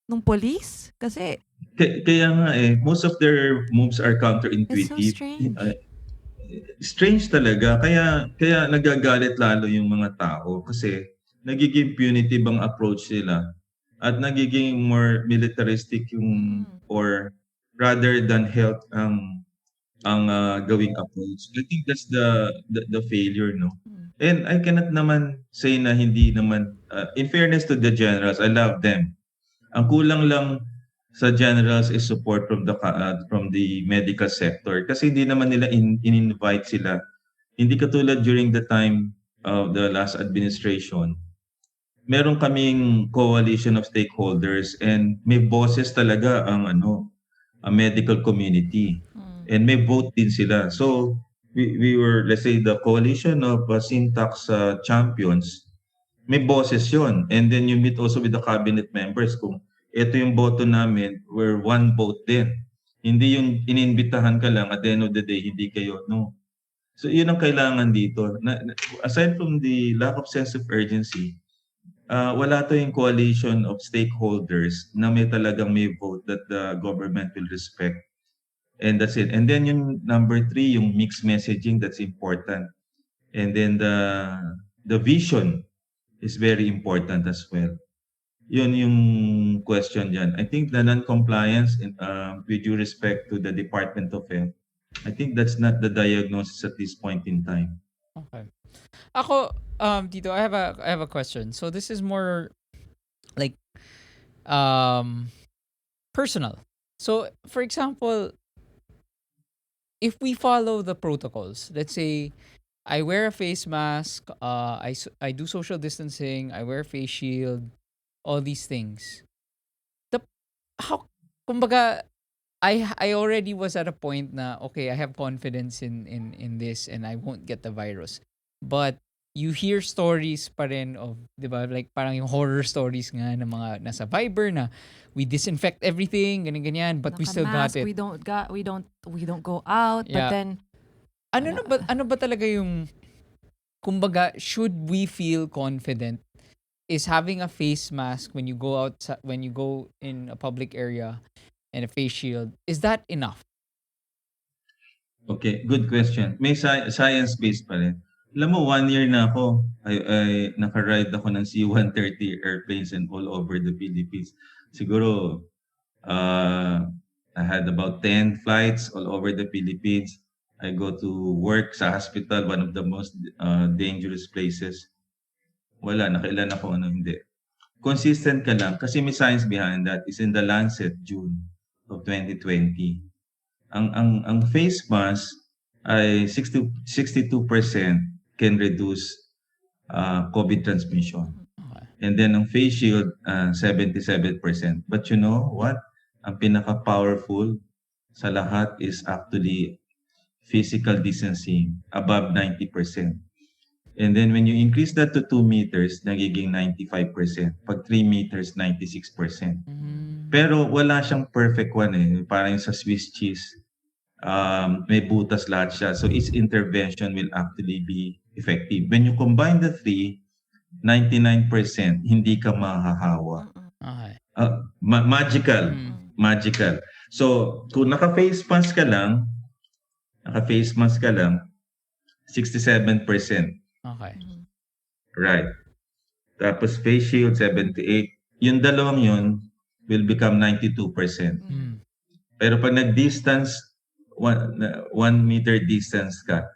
nung police? Kasi Kaya nga most of their moves are it's so counterintuitive. strange. Strange talaga. Kaya nagagalit lalo yung mga tao kasi nagiging punitive ang approach nila at nagiging more militaristic yung Mm. or rather than health ang gawing approach. I think that's the failure, no? Mm. And I cannot naman say na hindi naman in fairness to the generals, I love them. Ang kulang lang sa generals is support from the medical sector kasi hindi naman nila in-invite sila. Hindi katulad during the time of the last administration. Meron kaming coalition of stakeholders and may bosses talaga ang medical community Mm. and may vote din sila. So we were, let's say, the coalition of syntax champions, may boses yon. And then you meet also with the cabinet members kung ito yung boto namin, we're one vote din. Hindi yung ininbitahan ka lang at the end of the day, hindi kayo, no. So yun ang kailangan dito. Aside from the lack of sense of urgency, wala to yung coalition of stakeholders na may vote that the government will respect. And that's it. And then yung number 3, yung mixed messaging, that's important. And then the vision is very important as well. Yun yung question dyan. I think the non-compliance, with due respect to the Department of Health, I think that's not the diagnosis at this point in time. Okay. Ako, Tito, I have a question. So this is more like personal. So for example, if we follow the protocols, let's say I wear a face mask, I do social distancing, I wear a face shield, all these things. The how kumbaga I already was at a point na okay, I have confidence in this and I won't get the virus. But you hear stories pa rin of, 'di ba? Like parang yung horror stories nga ng mga nasa Viber na we disinfect everything, ganyan, but we still got Naka-mask, it. we don't go out, but Yeah. then Ano ba talaga yung kumbaga should we feel confident is having a face mask when you go out when you go in a public area and a face shield, is that enough? Okay, good question. May science-based pa rin. Alam mo, 1 year na ako. I naka-ride ako ng C-130 airplanes and all over the Philippines. Siguro, I had about 10 flights all over the Philippines. I go to work sa hospital, one of the most dangerous places. Wala, nakailan ako, hindi. Consistent ka lang kasi may science behind that. Is in the Lancet, June of 2020. Ang face mask ay 62% can reduce COVID transmission. Okay. And then ang face shield, 77%. But you know what? Ang pinaka-powerful sa lahat is actually physical distancing, above 90%. And then when you increase that to 2 meters, nagiging 95%. Pag 3 meters, 96%. Pero wala siyang perfect one Parang sa Swiss cheese, may butas lahat siya. So its intervention will actually be effective. When you combine the three, 99% hindi ka mahahawa. Okay. Magical. Magical. So kung naka-face mask ka lang, 67%. Okay. Right. Tapos face shield, 78. Yung dalawang yun will become 92%. Pero pag nag-distance, 1 meter distance ka,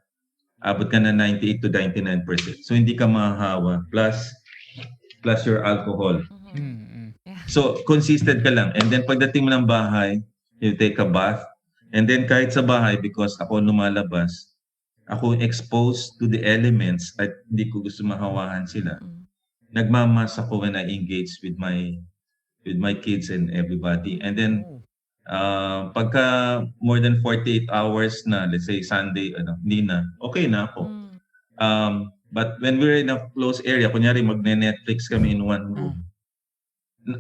abot ka na 98 to 99%. So hindi ka mahahawa. Plus your alcohol. Yeah. So consistent ka lang. And then pagdating mo ng bahay, you take a bath. And then kahit sa bahay, because ako lumalabas, ako exposed to the elements at hindi ko gusto mahawahan sila. Nagmamas ako when I engage with my kids and everybody. And then pagka more than 48 hours na, let's say Sunday, hindi na, okay na ako. But when we're in a close area, kunyari magne-Netflix kami in one room,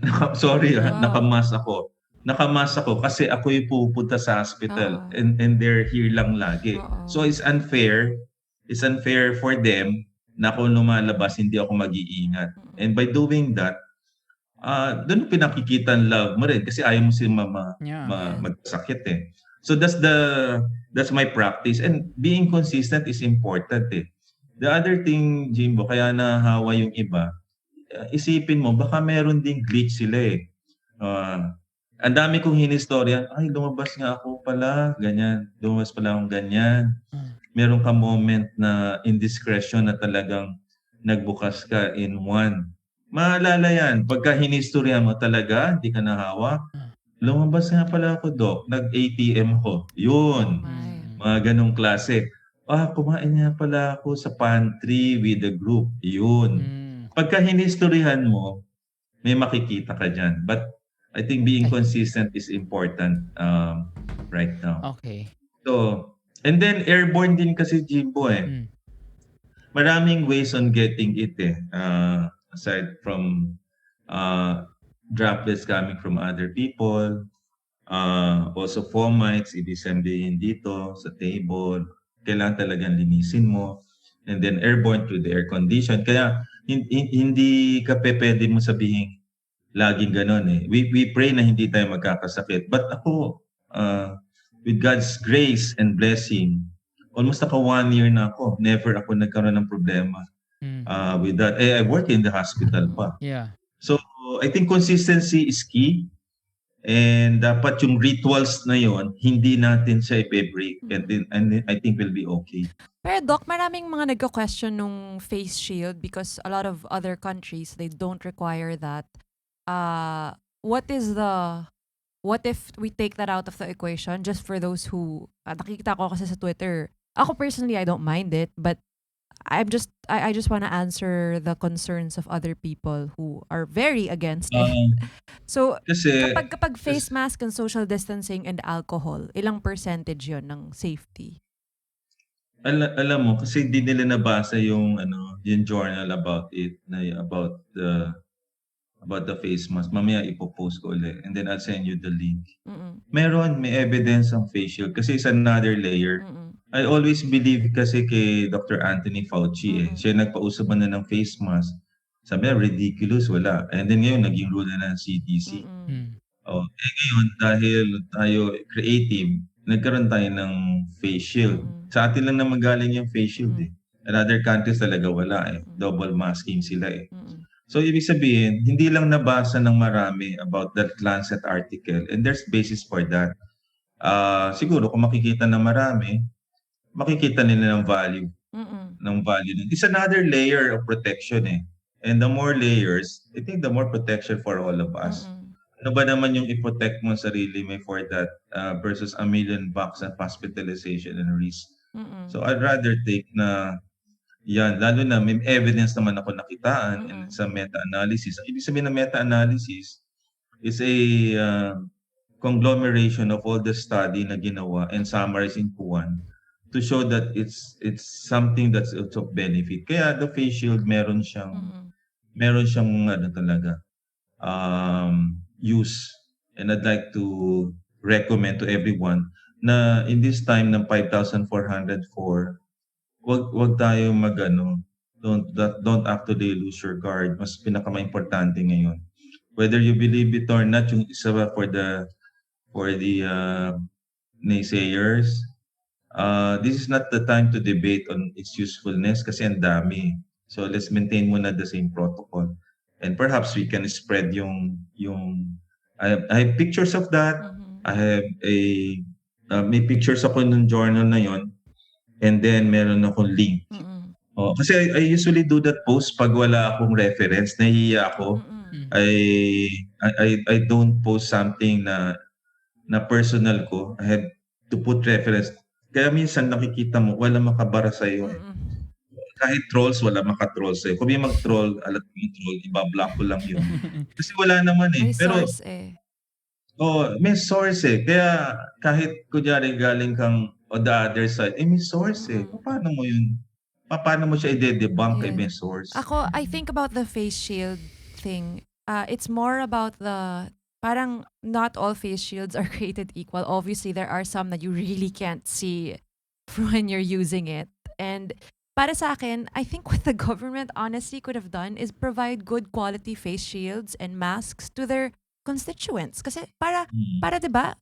nakamas ako. Nakamas ako kasi ako yung pupunta sa hospital and they're here lang lagi. So it's unfair for them na kung lumalabas, hindi ako mag-iingat. Mm-mm. And by doing that, doon mo pinakikita ang love mo rin kasi ayaw mo si Yeah. Yeah. magkasakit eh. So that's my practice, and being consistent is important eh. The other thing, Jimbo, kaya nahawa yung iba, isipin mo baka meron ding glitch sila eh. Ang dami kong hinistorya, ay lumabas nga ako pala, ganyan. Lumabas pala akong ganyan. Mm. Meron ka moment na indiscretion na talagang nagbukas ka in one. Maalala yan. Pagka hinistorya mo talaga, hindi ka nahawa. Lumabas nga pala ako, Doc. Nag-ATM ko. Oh Yun. my. Mga ganong klase. Kumain nga pala ako sa pantry with the group. Yun. Mm. Pagka hinistoryahan mo, may makikita ka dyan. But I think being Ay. consistent is important right now. Okay. So, and then airborne din kasi, Jimbo eh. Mm. Maraming ways on getting it eh. Aside from droplets coming from other people, also fomites, ibig sabihin dito sa table, kailangan talagang linisin mo. And then airborne through the air condition. Kaya hindi ka pwede mo sabihin laging ganon eh. We pray na hindi tayo magkakasakit. But ako, with God's grace and blessing, almost naka 1 year na ako. Never ako nagkaroon ng problema Mm. with that. I work in the hospital pa. Yeah. So, I think consistency is key. And dapat yung rituals na yon hindi natin siya i-break. And I think we'll be okay. Pero Doc, maraming mga nagka-question nung face shield because a lot of other countries, they don't require that. What if we take that out of the equation just for those who, nakikita ko kasi sa Twitter, ako personally, I don't mind it, but I just want to answer the concerns of other people who are very against it. So, Kasi, kapag face mask and social distancing and alcohol, ilang percentage yon ng safety? alam mo, kasi di nila nabasa yung journal about it, about the face mask. Mamaya ipopost ko ulit. And then I'll send you the link. Mm-mm. May evidence ang facial kasi it's another layer. Mm-mm. I always believe kasi kay Dr. Anthony Fauci eh. Mm-mm. Siya nagpauso man na ng face mask. Sabi niya, ridiculous, wala. And then ngayon, naging rule na ng CDC. Mm-mm. Mm. Ngayon, dahil tayo creative, nagkaroon tayo ng face shield. Mm-mm. Sa atin lang naman galing yung face shield eh. In other countries talaga wala eh. Mm-mm. Double masking sila eh. Mm-mm. So, ibig sabihin, hindi lang nabasa ng marami about that Lancet article. And there's basis for that. Siguro, kung makikita ng marami, makikita nila ng value. Mm-mm. It's another layer of protection eh. And the more layers, I think the more protection for all of us. Mm-mm. Ano ba naman yung i-protect mo sarili mo for that versus $1 million of hospitalization and risk. Mm-mm. So I'd rather take na yan, lalo na may evidence naman ako nakitaan and sa meta-analysis. Ang ibig sabihin ng meta-analysis is a conglomeration of all the study na ginawa and summarized into one to show that it's something that's of benefit. Kaya the face shield meron siyang talaga use, and I'd like to recommend to everyone na in this time ng 5,404, wag tayo don't actually lose your guard. Mas pinaka-importante ngayon. Whether you believe it or not, yung isa for the naysayers, this is not the time to debate on its usefulness kasi ang dami. So let's maintain muna the same protocol. And perhaps we can spread yung I have pictures of that. Mm-hmm. I have may pictures ako ng journal na yon, and then meron akong link. Mm-mm. Kasi I usually do that post pag wala akong reference, nahihiya ako. Mm-mm. I don't post something na personal ko. I have to put reference. Kaya minsan nakikita mo wala makabara sa iyo. Kahit trolls, wala maka-troll sa'yo. Kung may mag-troll, alam mo yung troll, ibablock ko lang yun. Kasi wala naman eh. May Pero, source eh. may source eh. Kaya kahit kunyari galing kang on the other side, may source eh. Paano mo yun? Paano mo siya i-debunk kay may source? Ako, I think about the face shield thing. It's more about parang not all face shields are created equal. Obviously, there are some that you really can't see when you're using it. para sa akin, I think what the government honestly could have done is provide good quality face shields and masks to their constituents. Kasi Mm. 'di ba?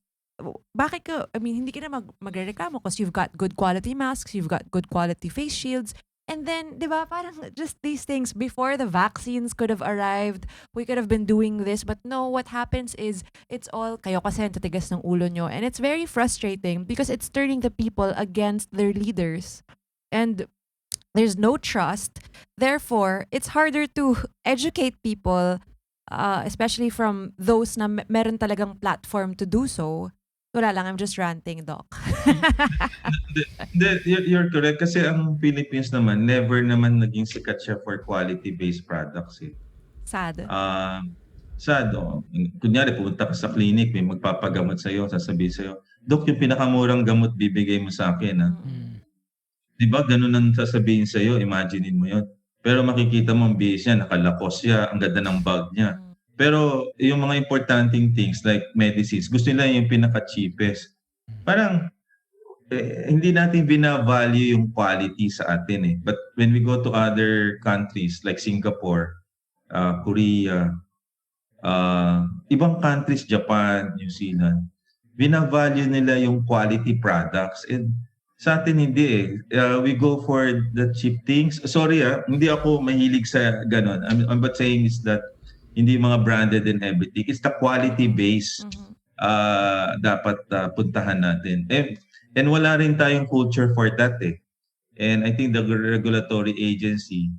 Bakit ka, I mean, hindi ka na magrereklamo because you've got good quality masks, you've got good quality face shields. And then, 'di ba, parang just these things before the vaccines could have arrived, we could have been doing this. But no, what happens is it's all kayo kasi ang tatigas ng ulo nyo. And it's very frustrating because it's turning the people against their leaders. And there's no trust. Therefore, it's harder to educate people, especially from those na meron talagang platform to do so. Wala lang, I'm just ranting, Doc. Hindi, you're correct kasi ang Philippines naman never naman naging sikat siya for quality-based products, eh. Sad. Ah, sad, oo. Kunyari pumunta ka sa clinic, may magpapagamot sa'yo, sasabihin sa'yo, "Dok, yung pinakamurang gamot bibigay mo sa'kin, ah." Mm. 'Di ba gano'n ang sasabihin sa'yo, imaginin mo 'yun. Pero makikita mo ang bihis niya, naka-Lacoste siya, ang ganda ng bag niya. Mm. Pero yung mga importanteng things like medicines, gusto nila yung pinaka-cheapest. Parang hindi natin bina-value yung quality sa atin, eh. But when we go to other countries like Singapore, Korea, ibang countries, Japan, New Zealand, bina-value nila yung quality products and sa atin hindi, eh. We go for the cheap things. Sorry, hindi ako mahilig sa gano'n. I'm not saying is that hindi mga branded and everything. It's the quality base Mhm. dapat puntahan natin. And wala rin tayong culture for that, eh. And I think the regulatory agency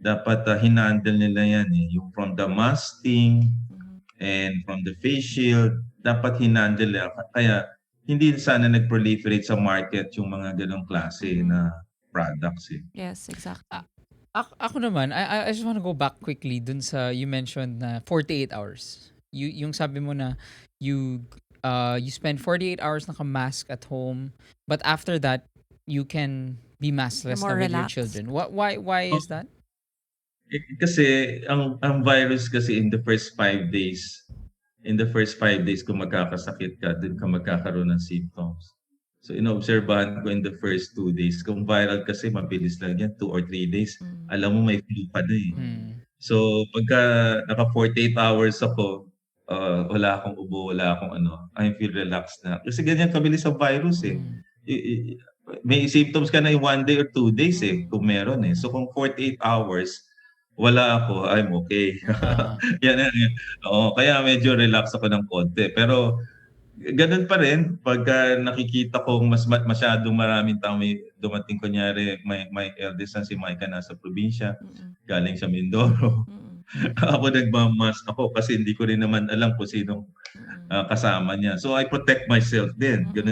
dapat hinandle nila yan, eh. Yung from the masking Mhm. and from the face shield, dapat hinandle nila. Kaya hindi sana nag-proliferate sa market yung mga ganong klase Mhm. na products, eh. Yes, exactly. Ako naman, I just want to go back quickly dun sa you mentioned na 48 hours. Yung sabi mo na you you spend 48 hours naka-mask at home, but after that you can be You're maskless na more with your relaxed. children. Why Oh, is that? kasi ang virus kasi in the first 5 days kung magkakasakit ka, dun ka magkakaroon ng symptoms. So inobserbahan ko in the first 2 days, kung viral kasi mabilis lang yan, 2 or 3 days, Mm. alam mo may flu ka na, eh. Hmm. So pagka naka 48 hours ako, wala akong ubo, wala akong ano, I feel relaxed na. Kasi ganyan kabilis ang virus, eh. Hmm. I i may symptoms ka na in 1 day or 2 days, eh, Mm. kung meron, eh. So kung 48 hours wala ako, I'm okay. Ah. Yan, yan. Oo, kaya medyo relax ako ng konti. Pero gano'n pa rin pagka nakikita kong masyadong maraming tao may dumating kunyari my eldest son si Micah nasa probinsya, Mm. galing sa Mindoro. Mm. Hmm. Ako nagma-mask ako kasi hindi ko rin naman alam kung sinong, Mm. kasama niya. So I protect myself din, Mm. Yeah.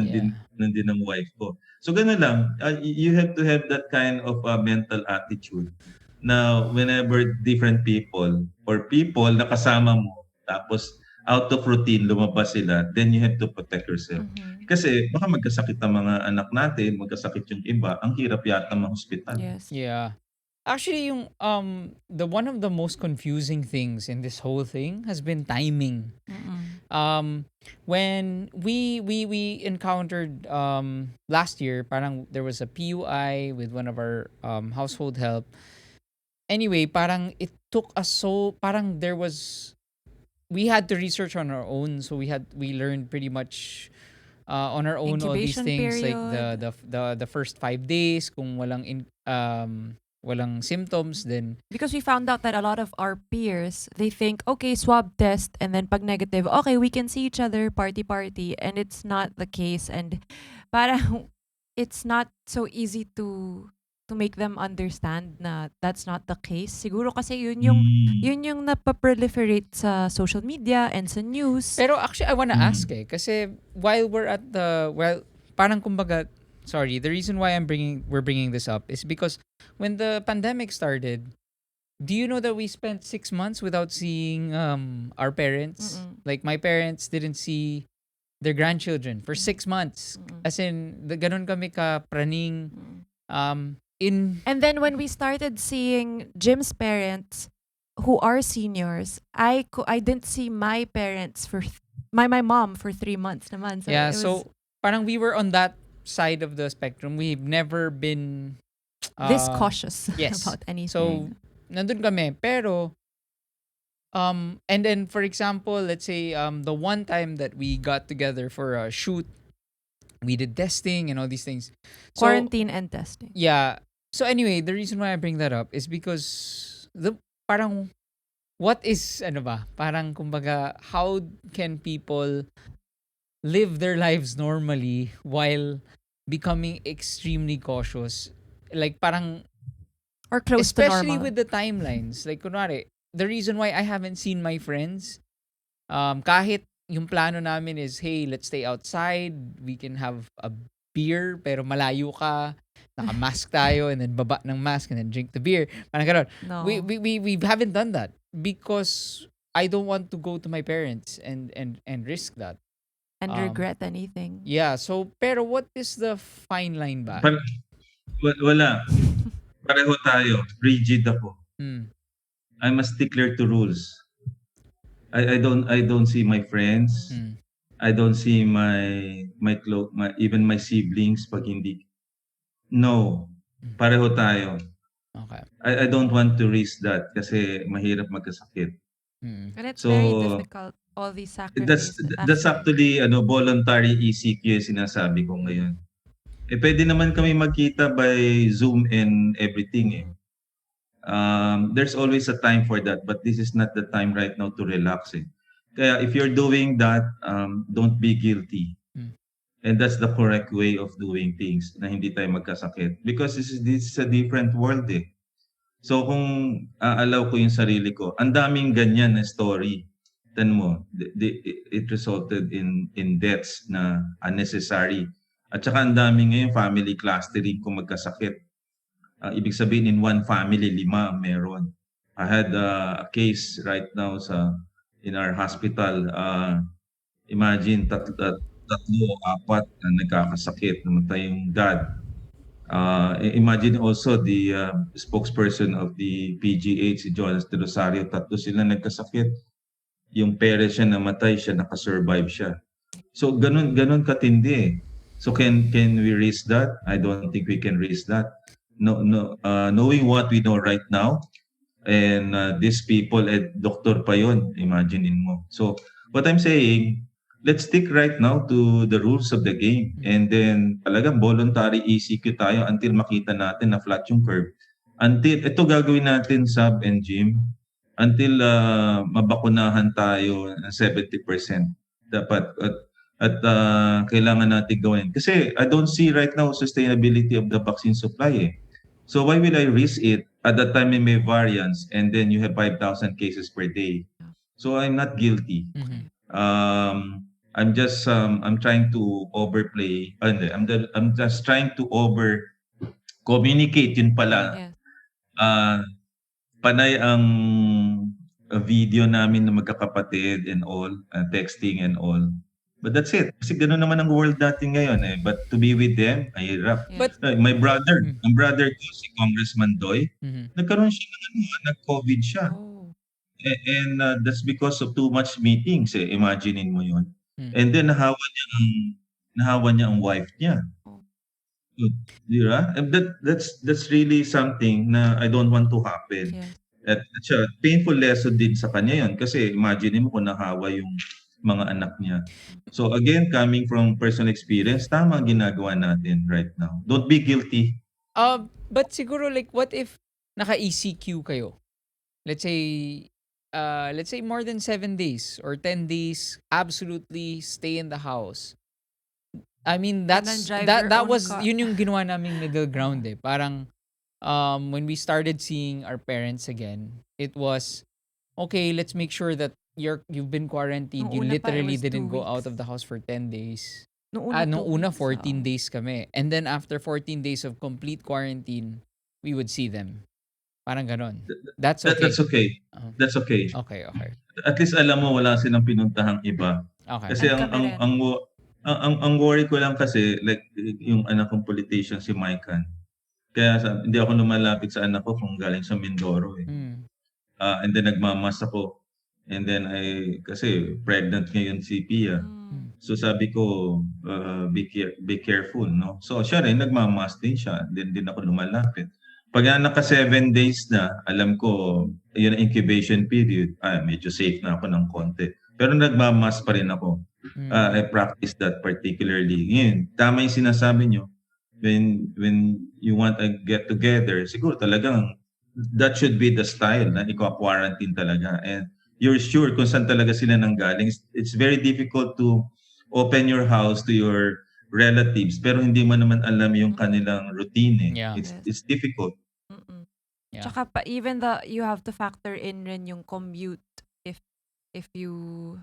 gano'n din ang wife ko. So gano'n lang, you have to have that kind of, mental attitude na whenever different people or people na kasama mo tapos out of routine lumabas sila, then you have to protect yourself. Mhm. Kasi baka magkasakit ang mga anak natin, magkasakit yung iba, ang hirap yata ma-hospital. Yes. Yeah. Actually, yung the one of the most confusing things in this whole thing has been timing. Mm. When we encountered last year, parang there was a PUI with one of our household help. Anyway, parang it took us so parang there was we had to research on our own, so we learned pretty much on our own all these Incubation things like period. the first 5 days kung walang symptoms, then Because we found out that a lot of our peers, they think, okay, swab test, and then pag negative, okay, we can see each other, party, and it's not the case. And parang it's not so easy to make them understand na that's not the case. Siguro kasi yun yung napaproliferate sa social media and sa news. pero actually I wanna ask kasi while we're at parang kumbaga sorry, the reason why we're bringing this up is because when the pandemic started, do you know that we spent 6 months without seeing our parents? Mm-mm. Like my parents didn't see their grandchildren for 6 months. Mm-mm. As in, ganon kami ka praning Mm. in And then when we started seeing Jim's parents, who are seniors, I didn't see my parents for my mom for 3 months naman. So yeah, it was, so parang we were on that side of the spectrum. We've never been This Um, cautious yes. about So, anything. nandun kami. Pero, and then for example, let's say the one time that we got together for a shoot, we did testing and all these things. So, Quarantine and testing. yeah. So anyway, the reason why I bring that up is because the parang what is ano ba? Parang kumbaga how can people live their lives normally while becoming extremely cautious? Like parang Or close to especially normal. with the timelines. Like kunwari, the reason why I haven't seen my friends kahit yung plano namin is, hey, let's stay outside, we can have a beer, pero malayo ka, naka-mask tayo, and then baba ng mask, and then drink the beer. Parang ganon. No. We haven't done that because I don't want to go to my parents and risk that. And Um, regret anything. yeah, so, pero what is the fine line ba? Wala. Pareho tayo. Rigid ako. Hmm. I'm a stickler to rules. I don't see my friends. Hmm. I don't see my even my siblings pag hindi. No. Pareho tayo. Okay. I don't want to risk that kasi mahirap magkasakit. Hmm. And it's very So difficult, all these that's sacrifices. that's actually voluntary ECQ yung sinasabi ko ngayon. Pwede naman kami magkita by Zoom and everything eh. There's always a time for that, but this is not the time right now to relax eh. Kaya if you're doing that, don't be guilty. Hmm. And that's the correct way of doing things na hindi tayo magkasakit. Because this is a different world eh. So kung aalaw ko yung sarili ko, ang daming ganyan na story. Tan mo, it resulted in deaths na unnecessary. At saka ang daming ngayon family clustering kung magkasakit. Ibig sabihin in one family, 5 meron. I had a case right now in our hospital. Imagine tatlo, 4 na nagkakasakit, namatay yung dad. Imagine also the spokesperson of the PGH, si Jonas de Rosario, 3 sila nagkasakit. Yung parents siya namatay, siya nakasurvive siya. So ganun katindi eh. So can we risk that? I don't think we can risk that. No, knowing what we know right now, and these people, doktor pa yun, imaginein mo. So what I'm saying, let's stick right now to the rules of the game, and then talagang voluntary ECQ tayo until makita natin na flat yung curve. Until ito gagawin natin, Saab and Jim, until mabakunahan tayo ng 70% dapat at kailangan natin gawin. Kasi I don't see right now sustainability of the vaccine supply eh. So why will I risk it at the time may variance and then you have 5,000 cases per day? So I'm not guilty. Mhm. I'm trying to overplay. I'm just trying to over communicate yun pala. Yes. Panay ang video namin na magkakapatid and all, texting and all. But that's it. Kasi gano'n naman ang world natin ngayon eh. But to be with them, ay hirap. Yes. But My brother, Hmm. ang brother ko, si Congressman Doy, Mhm. nagkaroon siya nag-COVID siya. Oh. And that's because of too much meetings eh. Imaginein mo yun. Hmm. And then nahawa niya ang wife niya. Oh. Di ba? And that's really something na I don't want to happen. Yes. At siya, painful lesson din sa kanya yun kasi imagine mo kung nahawa yung mga anak niya. So again, coming from personal experience, tama ang ginagawa natin right now. Don't be guilty. But siguro like what if naka-ECQ kayo? Let's say more than 7 days or 10 days absolutely stay in the house. I mean And then drive your that own was car. yun yung ginawa naming middle ground eh. Parang when we started seeing our parents again, it was okay, let's make sure that you've been quarantined. Nung You una pa, it literally was 2 didn't go out weeks. of the house for 10 days. Nung una, Nung 2 una, weeks. 14 days kami. And then after 14 days of complete quarantine, we would see them. Parang ganon. That's okay. That's okay. Oh, That's okay. okay. At least alam mo wala silang pinuntahang iba. Okay. Kasi And kami rin. ang worry ko lang kasi like yung anak kong politician si Maikan. Kaya hindi ako lumalapit sa anak ko kung galing sa Mindoro eh. Hmm. And then nagmamas ako. And then kasi pregnant ngayon si Pia. Mm. So sabi ko, be careful, no? So siya rin, nagmamask din siya. Din ako lumalapit. Pag naka 7 days na, alam ko, yun ang incubation period, medyo safe na ako ng konti. Pero nagmamask pa rin ako. I practice that particularly. Yun, tama yung sinasabi nyo. When you want a get together, siguro talagang that should be the style na ikaw-quarantine talaga. And you're sure kung saan talaga sila nanggaling. It's very difficult to open your house to your relatives pero hindi mo naman alam yung kanilang routine eh. Yeah. Yes. It's difficult. Mm-mm. Yeah. Tsaka pa, even you have to factor in rin yung commute if you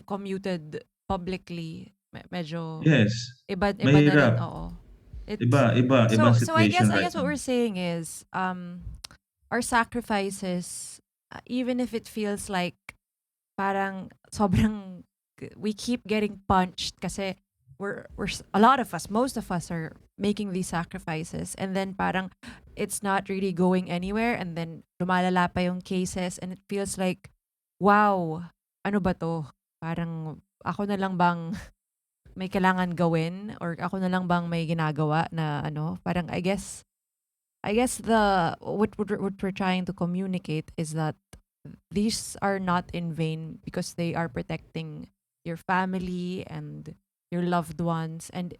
commuted publicly, medyo Yes. iba na rin, Mahirap. oo. Ibang So I situation guess right what now. we're saying is our sacrifices, even if it feels like parang sobrang we keep getting punched kasi a lot of us, most of us are making these sacrifices, and then parang it's not really going anywhere, and then lumalala pa yung cases, and it feels like, wow, ano ba to? Parang ako na lang bang may kailangan gawin, or ako na lang bang may ginagawa na ano? Parang I guess what we're trying to communicate is that these are not in vain because they are protecting your family and your loved ones, and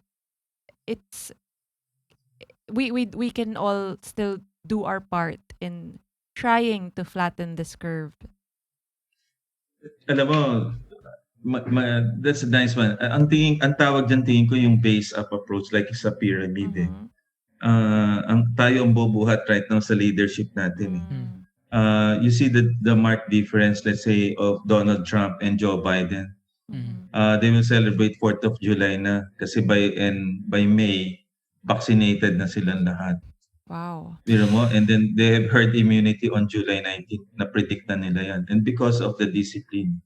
it's we can all still do our part in trying to flatten this curve. Alam mo, that's a nice one. Ang tawag diyan tingin ko yung base up approach like sa pyramid eh. Mhm. Tayo ang bubuhat right now sa leadership natin eh. Mm. You see the marked difference, let's say, of Donald Trump and Joe Biden. Mhm. They will celebrate 4th of July na kasi by May, vaccinated na silang lahat. Wow. Biro mo? And then they have herd immunity on July 19. Na-predict na nila yan. And because of the discipline.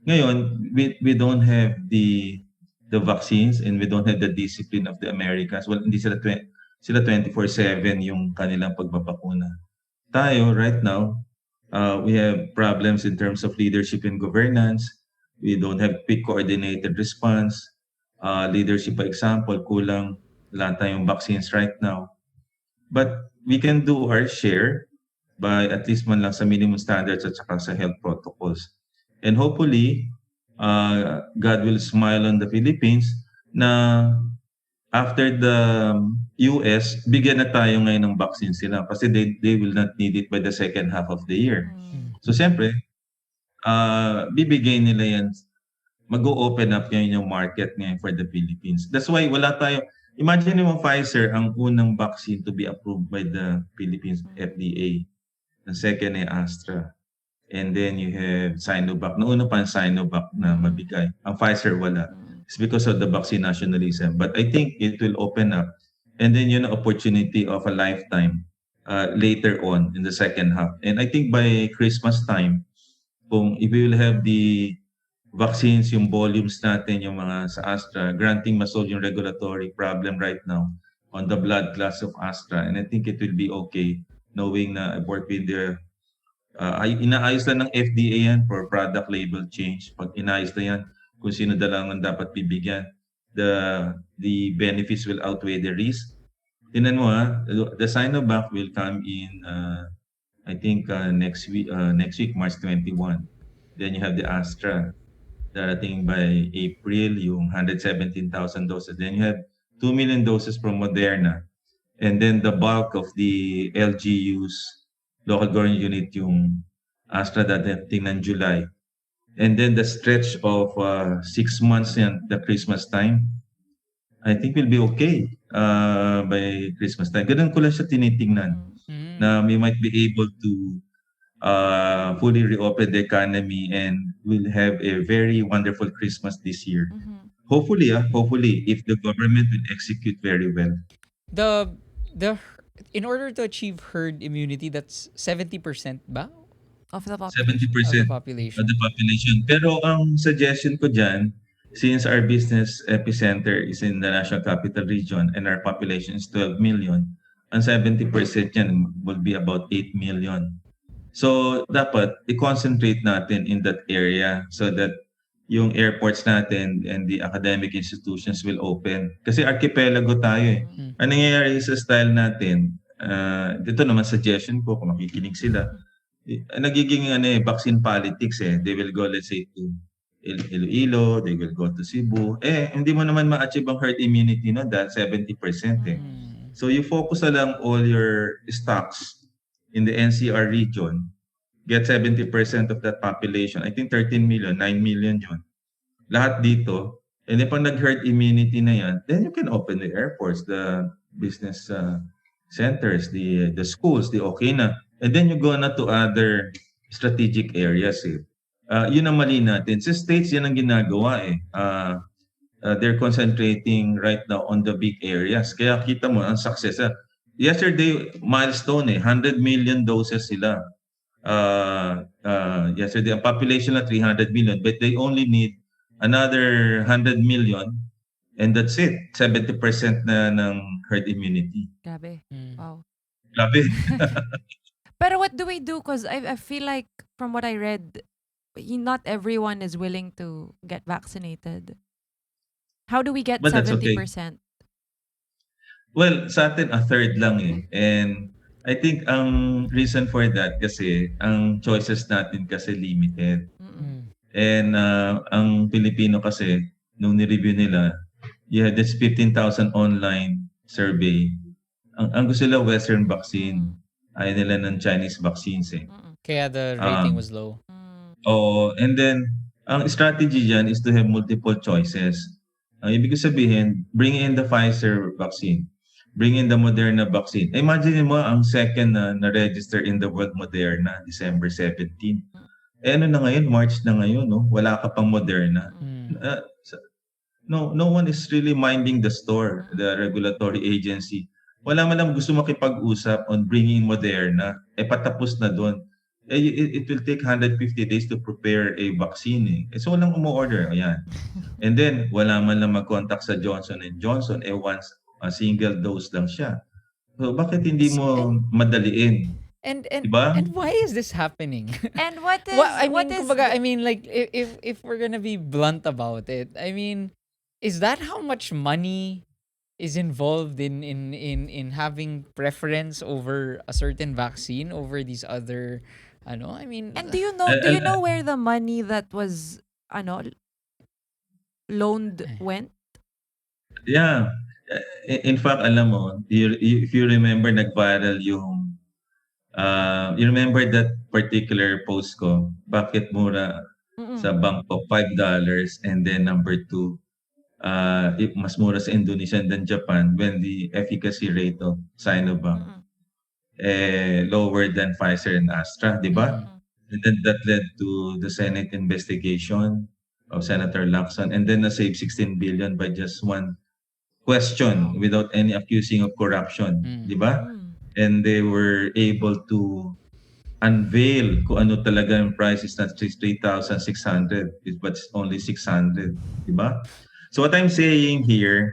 Ngayon, we don't have the vaccines and we don't have the discipline of the Americans. Well, hindi sila 24/7 yung kanilang pagbabakuna. Tayo, right now, we have problems in terms of leadership and governance. We don't have quick coordinated response. Leadership, for example, kulang. Wala tayong vaccines right now. But we can do our share by at least man lang sa minimum standards at saka sa health protocols. And hopefully, God will smile on the Philippines na after the US, bigyan na tayo ngayon ng vaccine sila kasi they will not need it by the second half of the year. So siyempre, bibigay nila yan, mag-o-open up ngayon yung market ngayon for the Philippines. That's why wala tayo, imagine mo Pfizer ang unang vaccine to be approved by the Philippines FDA. The second ay Astra. And then you have Sinovac. Nauna pa ang Sinovac na mabigay. Ang Pfizer wala. It's because of the vaccine nationalism. But I think it will open up. And then yun ang opportunity of a lifetime later on in the second half. And I think by Christmas time, kung if we will have the vaccines, yung volumes natin, yung mga sa Astra, granting ma-solve yung regulatory problem right now on the blood class of Astra. And I think it will be okay knowing na I've worked with their inaayos lang ng FDA yan for product label change. Pag inaayos na yan, kung sino dalang ang dapat bibigyan, the benefits will outweigh the risk. Tingnan mo the Sinovac will come in I think next week March 21. Then you have the Astra darating by April yung 117,000 doses. Then you have 2 million doses from Moderna. And then the bulk of the LGUs, local government unit, yung Astra dadating ng July. And then the stretch of 6 months yan, the Christmas time, I think we'll be okay by Christmas time. Ganun ko lang siya tinitingnan na we might be able to fully reopen the economy and we'll have a very wonderful Christmas this year. Hopefully, if the government will execute very well. In order to achieve herd immunity, that's 70% ba? Of the population. 70% Of the population. of the population. Pero ang suggestion ko dyan, since our business epicenter is in the National Capital Region and our population is 12 million, ang 70% yan will be about 8 million. So dapat i-concentrate natin in that area so that yung airports natin and the academic institutions will open. Kasi archipelago tayo eh. Mm. Ang nangyayari sa style natin, dito naman suggestion ko kung makikinig sila, nagiging vaccine politics eh. They will go, let's say, to Iloilo, they will go to Cebu. Hindi mo naman ma-achieve ang herd immunity no, that 70% eh. Mm. So you focus na lang all your stocks in the NCR region, get 70% of that population. I think 13 million, 9 million yun. Lahat dito. And then pag nag-herd immunity na yan, then you can open the airports, the business centers, the schools, the okay na. And then you go na to other strategic areas eh. Yun ang mali natin. Sa states, yan ang ginagawa eh. They're concentrating right now on the big areas. Kaya kita mo ang success. Yesterday, milestone eh, 100 million doses sila. Yesterday, ang population na 300 million, but they only need another 100 million and that's it. 70% na ng herd immunity. Grabe. Mm. Wow. Grabe. Pero what do we do? Because I feel like from what I read, not everyone is willing to get vaccinated. How do we get But that's 70%? okay. Well, sa atin, a third lang eh. And I think ang reason for that kasi ang choices natin kasi limited. Mm-mm. And ang Pilipino kasi, nung ni-review nila, that's 15,000 online survey. Ang gusto nila Western vaccine. Ayaw nila ng Chinese vaccines eh. Mm-mm. Kaya the rating was low. And then, ang strategy dyan is to have multiple choices. Ang ibig sabihin, bring in the Pfizer vaccine. Bring in the Moderna vaccine. Imagine mo ang second na-register in the world Moderna, December 17. Ano na ngayon? March na ngayon, no? Wala ka pang Moderna. No one is really minding the store, the regulatory agency. Wala man lang gusto makipag-usap on bringing Moderna. Patapos na doon. It will take 150 days to prepare a vaccine. So walang umu-order. Ayan. And then, wala man lang mag-contact sa Johnson & Johnson. Once a single dose lang siya. So bakit hindi mo madaliin? And diba? And why is this happening? And what is kumbaga, I mean, like if we're gonna be blunt about it, I mean, is that how much money is involved in having preference over a certain vaccine over these other I mean, And do you know where the money that was loaned went? Yeah. In fact, alam mo, if you remember, nag-viral yung you remember that particular post ko, bakit mura sa Bangkok, $5, and then number 2, mas mura sa Indonesia than Japan when the efficacy rate of Sinovac lower than Pfizer and Astra, di ba? And then that led to the Senate investigation of Senator Lacson, and then na-save 16 billion by just one question without any accusing of corruption, di ba? And they were able to unveil kung ano talaga yung price is not 3,600, but it's only 600, di ba? So what I'm saying here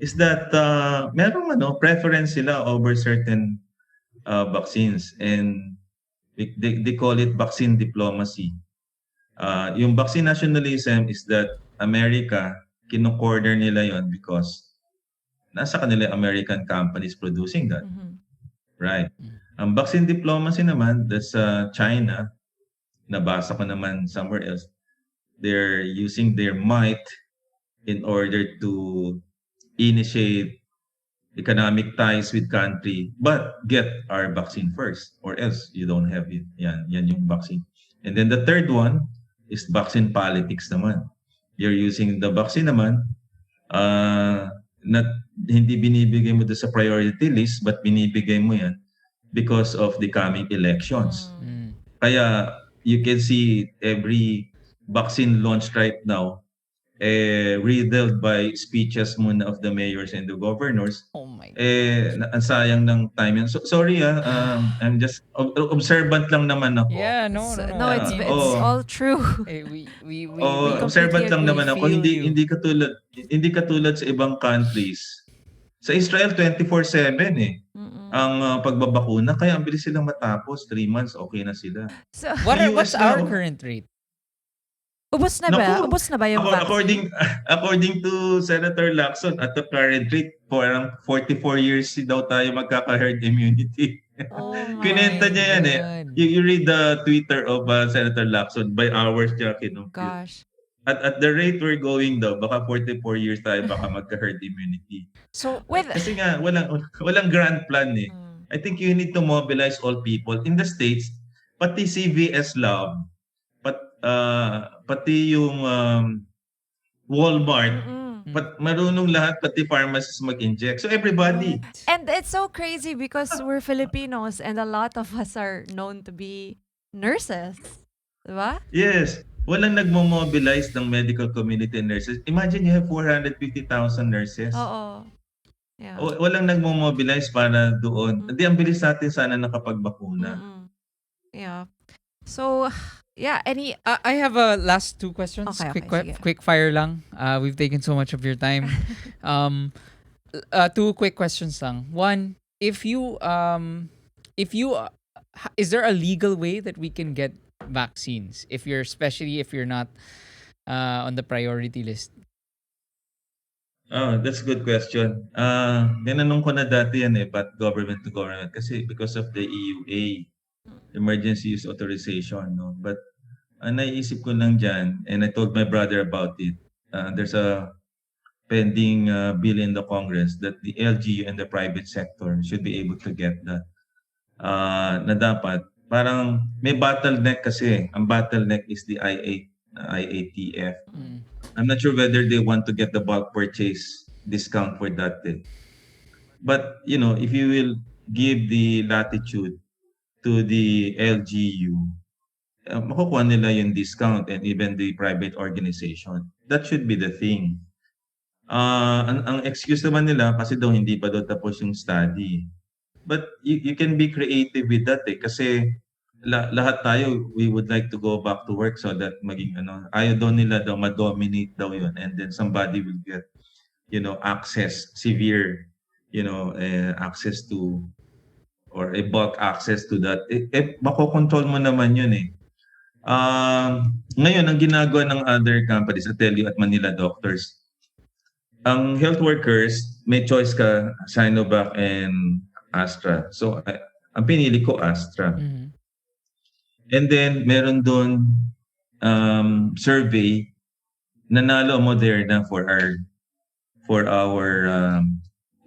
is that merong preference sila over certain vaccines, and they call it vaccine diplomacy. Yung vaccine nationalism is that America, kino-corner nila yon because nasa kanila American companies producing that. Right. Ang vaccine diplomacy naman, that's China. Nabasa ko naman somewhere else. They're using their might in order to initiate economic ties with country, but get our vaccine first, or else you don't have it. Yan yung vaccine. And then the third one is vaccine politics naman. You're using the vaccine naman, hindi binibigay mo sa priority list, but binibigay mo yan because of the coming elections. Kaya you can see every vaccine launched right now riddled by speeches muna of the mayors and the governors. Oh my God. Ang sayang ng time yan. So, sorry I'm just observant lang naman ako. Yeah, no. It's all true. We observant lang naman ako. feel you. Hindi katulad sa ibang countries. Sa Israel 24/7 ang pagbabakuna, kaya ang bilis silang matapos. 3 months okay na sila. So, What's US our now, current rate? Ubos na ba? Naku, Ubos na ba yung according vaccine? according to Senator Lacson, at the current rate, parang 44 years daw tayo magkaka-herd immunity. Oh Kinenta my my niya yan eh. God. You read the Twitter of Senator Lacson, by hours niya kinumpute. gosh. At the rate we're going daw, baka 44 years tayo baka magka-herd immunity. So, With Kasi nga, walang grand plan eh. Mm. I think you need to mobilize all people. In the States, pati CVS Lab, pati yung Walmart, Mm-mm. marunong lahat, pati pharmacists mag-inject. So everybody. what? And it's so crazy because we're Filipinos and a lot of us are known to be nurses. Diba? Yes. Walang nagmo-mobilize ng medical community nurses. Imagine you have 450,000 nurses. Oo. Yeah. Walang nagmo-mobilize para doon. Hindi, ang bilis natin sana nakapagbakuna. Mm-mm. Yeah. So, yeah, any I have a last two questions. Okay, sige. Quick fire lang. We've taken so much of your time. Two quick questions lang. One, if you is there a legal way that we can get vaccines especially if you're not on the priority list? Oh, that's a good question. Tinanong ko na dati yan eh, but government to government. Kasi because of the EUA, Emergency Use Authorization. No? But naisip ko lang dyan, and I told my brother about it, there's a pending bill in the Congress that the LGU and the private sector should be able to get that. Na dapat, parang may bottleneck kasi. Ang bottleneck is the IATF. I'm not sure whether they want to get the bulk purchase discount for that. But, if you will give the latitude to the LGU, makukuha nila yung discount and even the private organization. That should be the thing. Ang excuse naman nila kasi daw hindi pa daw tapos yung study. But you can be creative with that kasi lahat tayo, we would like to go back to work so that maging ayaw daw nila daw ma-dominate daw yun, and then somebody will get severe access to, or a bulk access to that. Makokontrol mo naman yun eh. Ngayon, ang ginagawa ng other companies, I tell you, at Manila Doctors, ang health workers, may choice ka, Sinovac and Astra. So, ang pinili ko, Astra. And then, meron doon survey, nanalo Moderna for our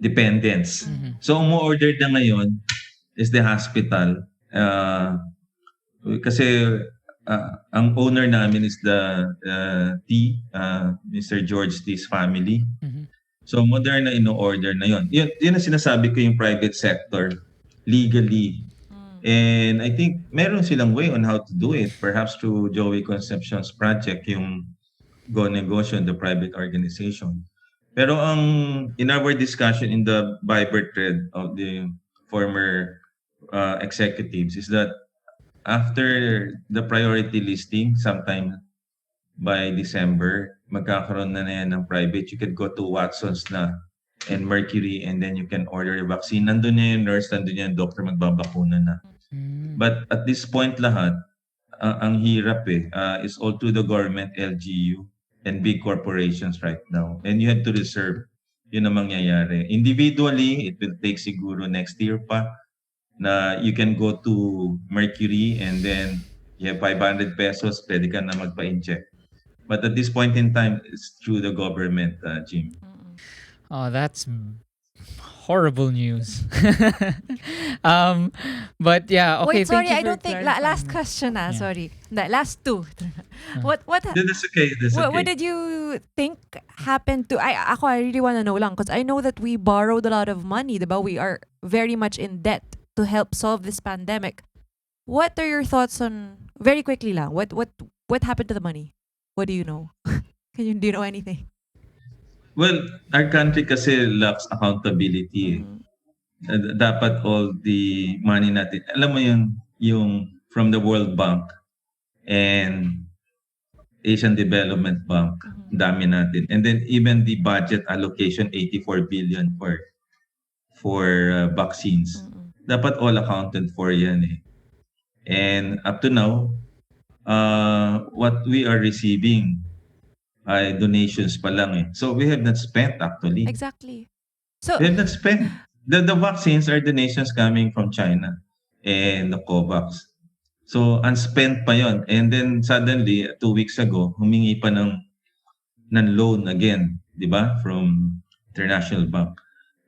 dependents. So, umu-order na ngayon is the hospital. Kasi ang owner namin is the Mr. George T's family. So, Moderna ino-order na yun. Yun ang sinasabi ko, yung private sector, legally. And I think meron silang way on how to do it. Perhaps through Joey Concepcion's project, yung Go Negosyo, the private organization. Pero in our discussion in the Viber thread of the former executives is that after the priority listing, sometime by December, magkakaroon na yan ng private. You can go to Watson's na and Mercury, and then you can order a vaccine. Nandun na yung nurse, nandun yung doctor, magbabakuna na. But at this point lahat, ang hirap is all through the government, LGU, and big corporations right now. And you have to reserve. Yun ang mangyayari. Individually, it will take siguro next year pa na you can go to Mercury and then you have 500 pesos, pwede ka na magpa-inject. But at this point in time, it's through the government, Jim. Oh, that's horrible news. But yeah, okay. Wait, sorry, thank you I for don't think clarifying. last question Yeah. sorry. The last two. What That's okay. That's okay. what did you think happened to I really want to know lang because I know that we borrowed a lot of money, diba? We are very much in debt to help solve this pandemic. What are your thoughts on, very quickly lang, what happened to the money? What do you know? Do you know anything? Well, our country kasi lacks accountability. Dapat all the money natin, alam mo yung from the World Bank and Asian Development Bank, dami natin. And then even the budget allocation, 84 billion for vaccines. Dapat all accounted for yan eh. And up to now, what we are receiving ay donations pa lang eh. So we have not spent actually. Exactly. So, We have not spent. The vaccines are donations coming from China and the COVAX. So unspent pa yon. And then suddenly, 2 weeks ago, humingi pa ng loan again, di ba? From International Bank.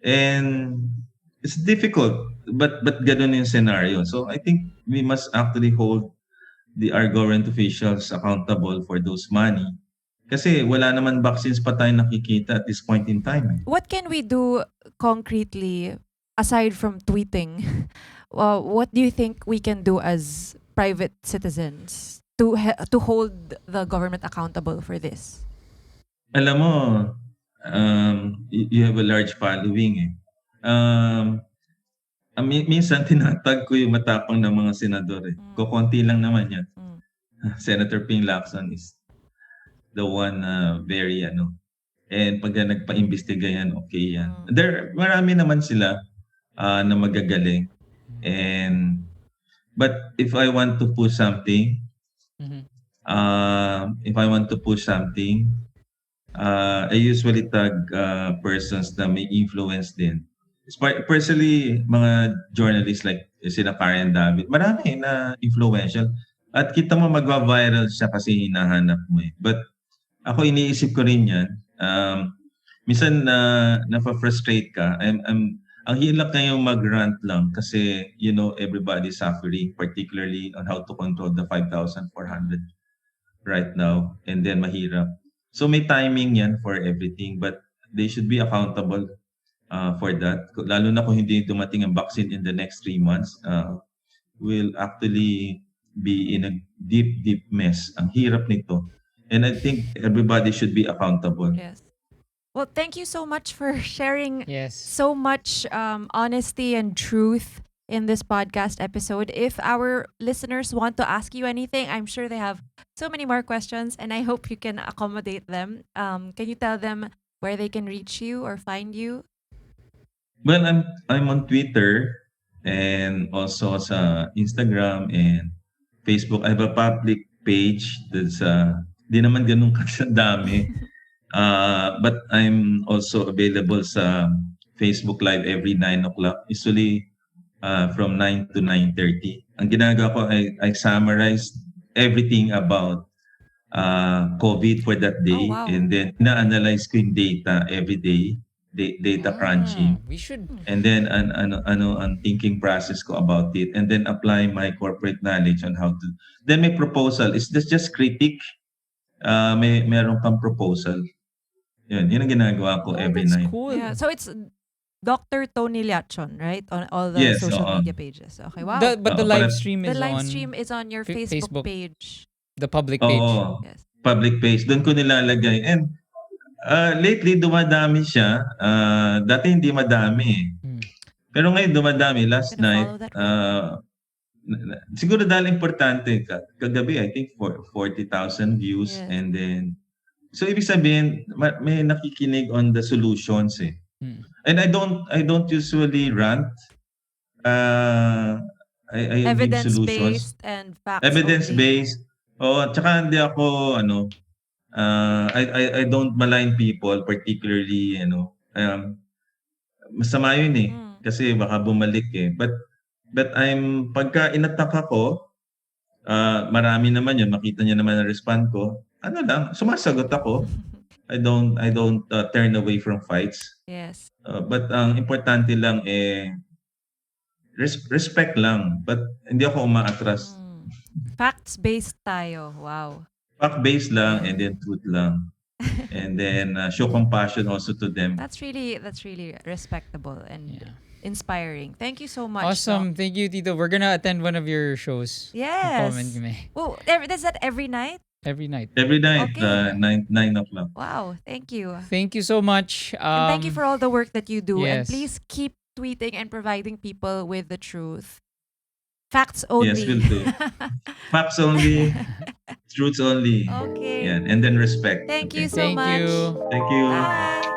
And it's difficult, but ganun yung scenario. So I think we must actually hold our government officials accountable for those money. Kasi wala naman vaccines pa tayo nakikita at this point in time. what can we do concretely aside from tweeting? What do you think we can do as private citizens to hold the government accountable for this? Alam mo, you have a large following eh. Minsan tinatag ko yung matapang ng mga senador eh. Kukunti lang naman yan. Senator Ping Lacson is the one very and pag nagpa-imbestiga yan, okay yan. Marami naman sila na magagaling. But if I want to push something, I usually tag persons na may influence din. Personally, mga journalists like sila Karen David, marami na influential. At kita mo magva-viral siya kasi hinahanap mo eh. But ako iniisip ko rin yan. Minsan na-frustrate ka. Ang hirap ngayong mag-rant lang kasi everybody's suffering, particularly on how to control the 5,400 right now. And then mahirap. So may timing yan for everything, but they should be accountable for that. Lalo na kung hindi dumating ang vaccine in the next 3 months, we'll actually be in a deep, deep mess. Ang hirap nito. And I think everybody should be accountable. Yes. Well, thank you so much for sharing Yes. so much honesty and truth in this podcast episode. If our listeners want to ask you anything, I'm sure they have so many more questions, and I hope you can accommodate them. Can you tell them where they can reach you or find you? Well, I'm on Twitter and also sa Instagram and Facebook. I have a public page that's di naman ganun kadami. But I'm also available sa Facebook Live every 9 o'clock. Usually from 9 to 9:30. Ang ginagawa ko I summarize everything about COVID for that day. Oh, wow. And then na-analyze ko yung data every day, data crunching. We should. And then ang thinking process ko about it, and then apply my corporate knowledge on how to. Then may proposal. Is this just critique? Meron kang proposal. Yun ang ginagawa ko every that's night. cool. Yeah. So it's Dr. Tony Leachon, right? On all the Yes, social oo. media pages. Okay, wow. But the Oo, live parang- stream The is live on stream is on your Facebook. Facebook page. the public page. Oo, Yes. public page. Doon ko nilalagay. And lately, dumadami siya. Dati hindi madami eh. Pero ngayon dumadami. Last Gonna night, follow that siguro dahil importante. Kagabi, I think 40,000 views. Yes. And then, so ibig sabihin, may nakikinig on the solutions eh. And I don't usually rant. I give solutions. Evidence-based and facts Evidence-based. Oo, tsaka hindi ako I don't malign people, particularly masama yun eh. Kasi baka bumalik eh. But pagka inattack ako, marami naman yun, makita niyo naman ang respond ko. Sumasagot ako. I don't turn away from fights. Yes. But ang importante lang respect lang. But hindi ako umaatras. Facts-based tayo. Wow. Fact-based lang and then truth lang. And then show compassion also to them. That's really respectable and inspiring. Thank you so much. Awesome. Doc. Thank you, Tito. We're gonna attend one of your shows. Yes. Comment kami. Well, is that every night? Every night. Every night, Okay. 9 o'clock. Wow. Thank you. Thank you so much. And thank you for all the work that you do. And yes. please keep tweeting and providing people with the truth. Facts only. Yes, will do. Facts only, truths only. Okay. Yeah, and then respect. Thank Okay. you so Thank much. you. Thank you. Bye.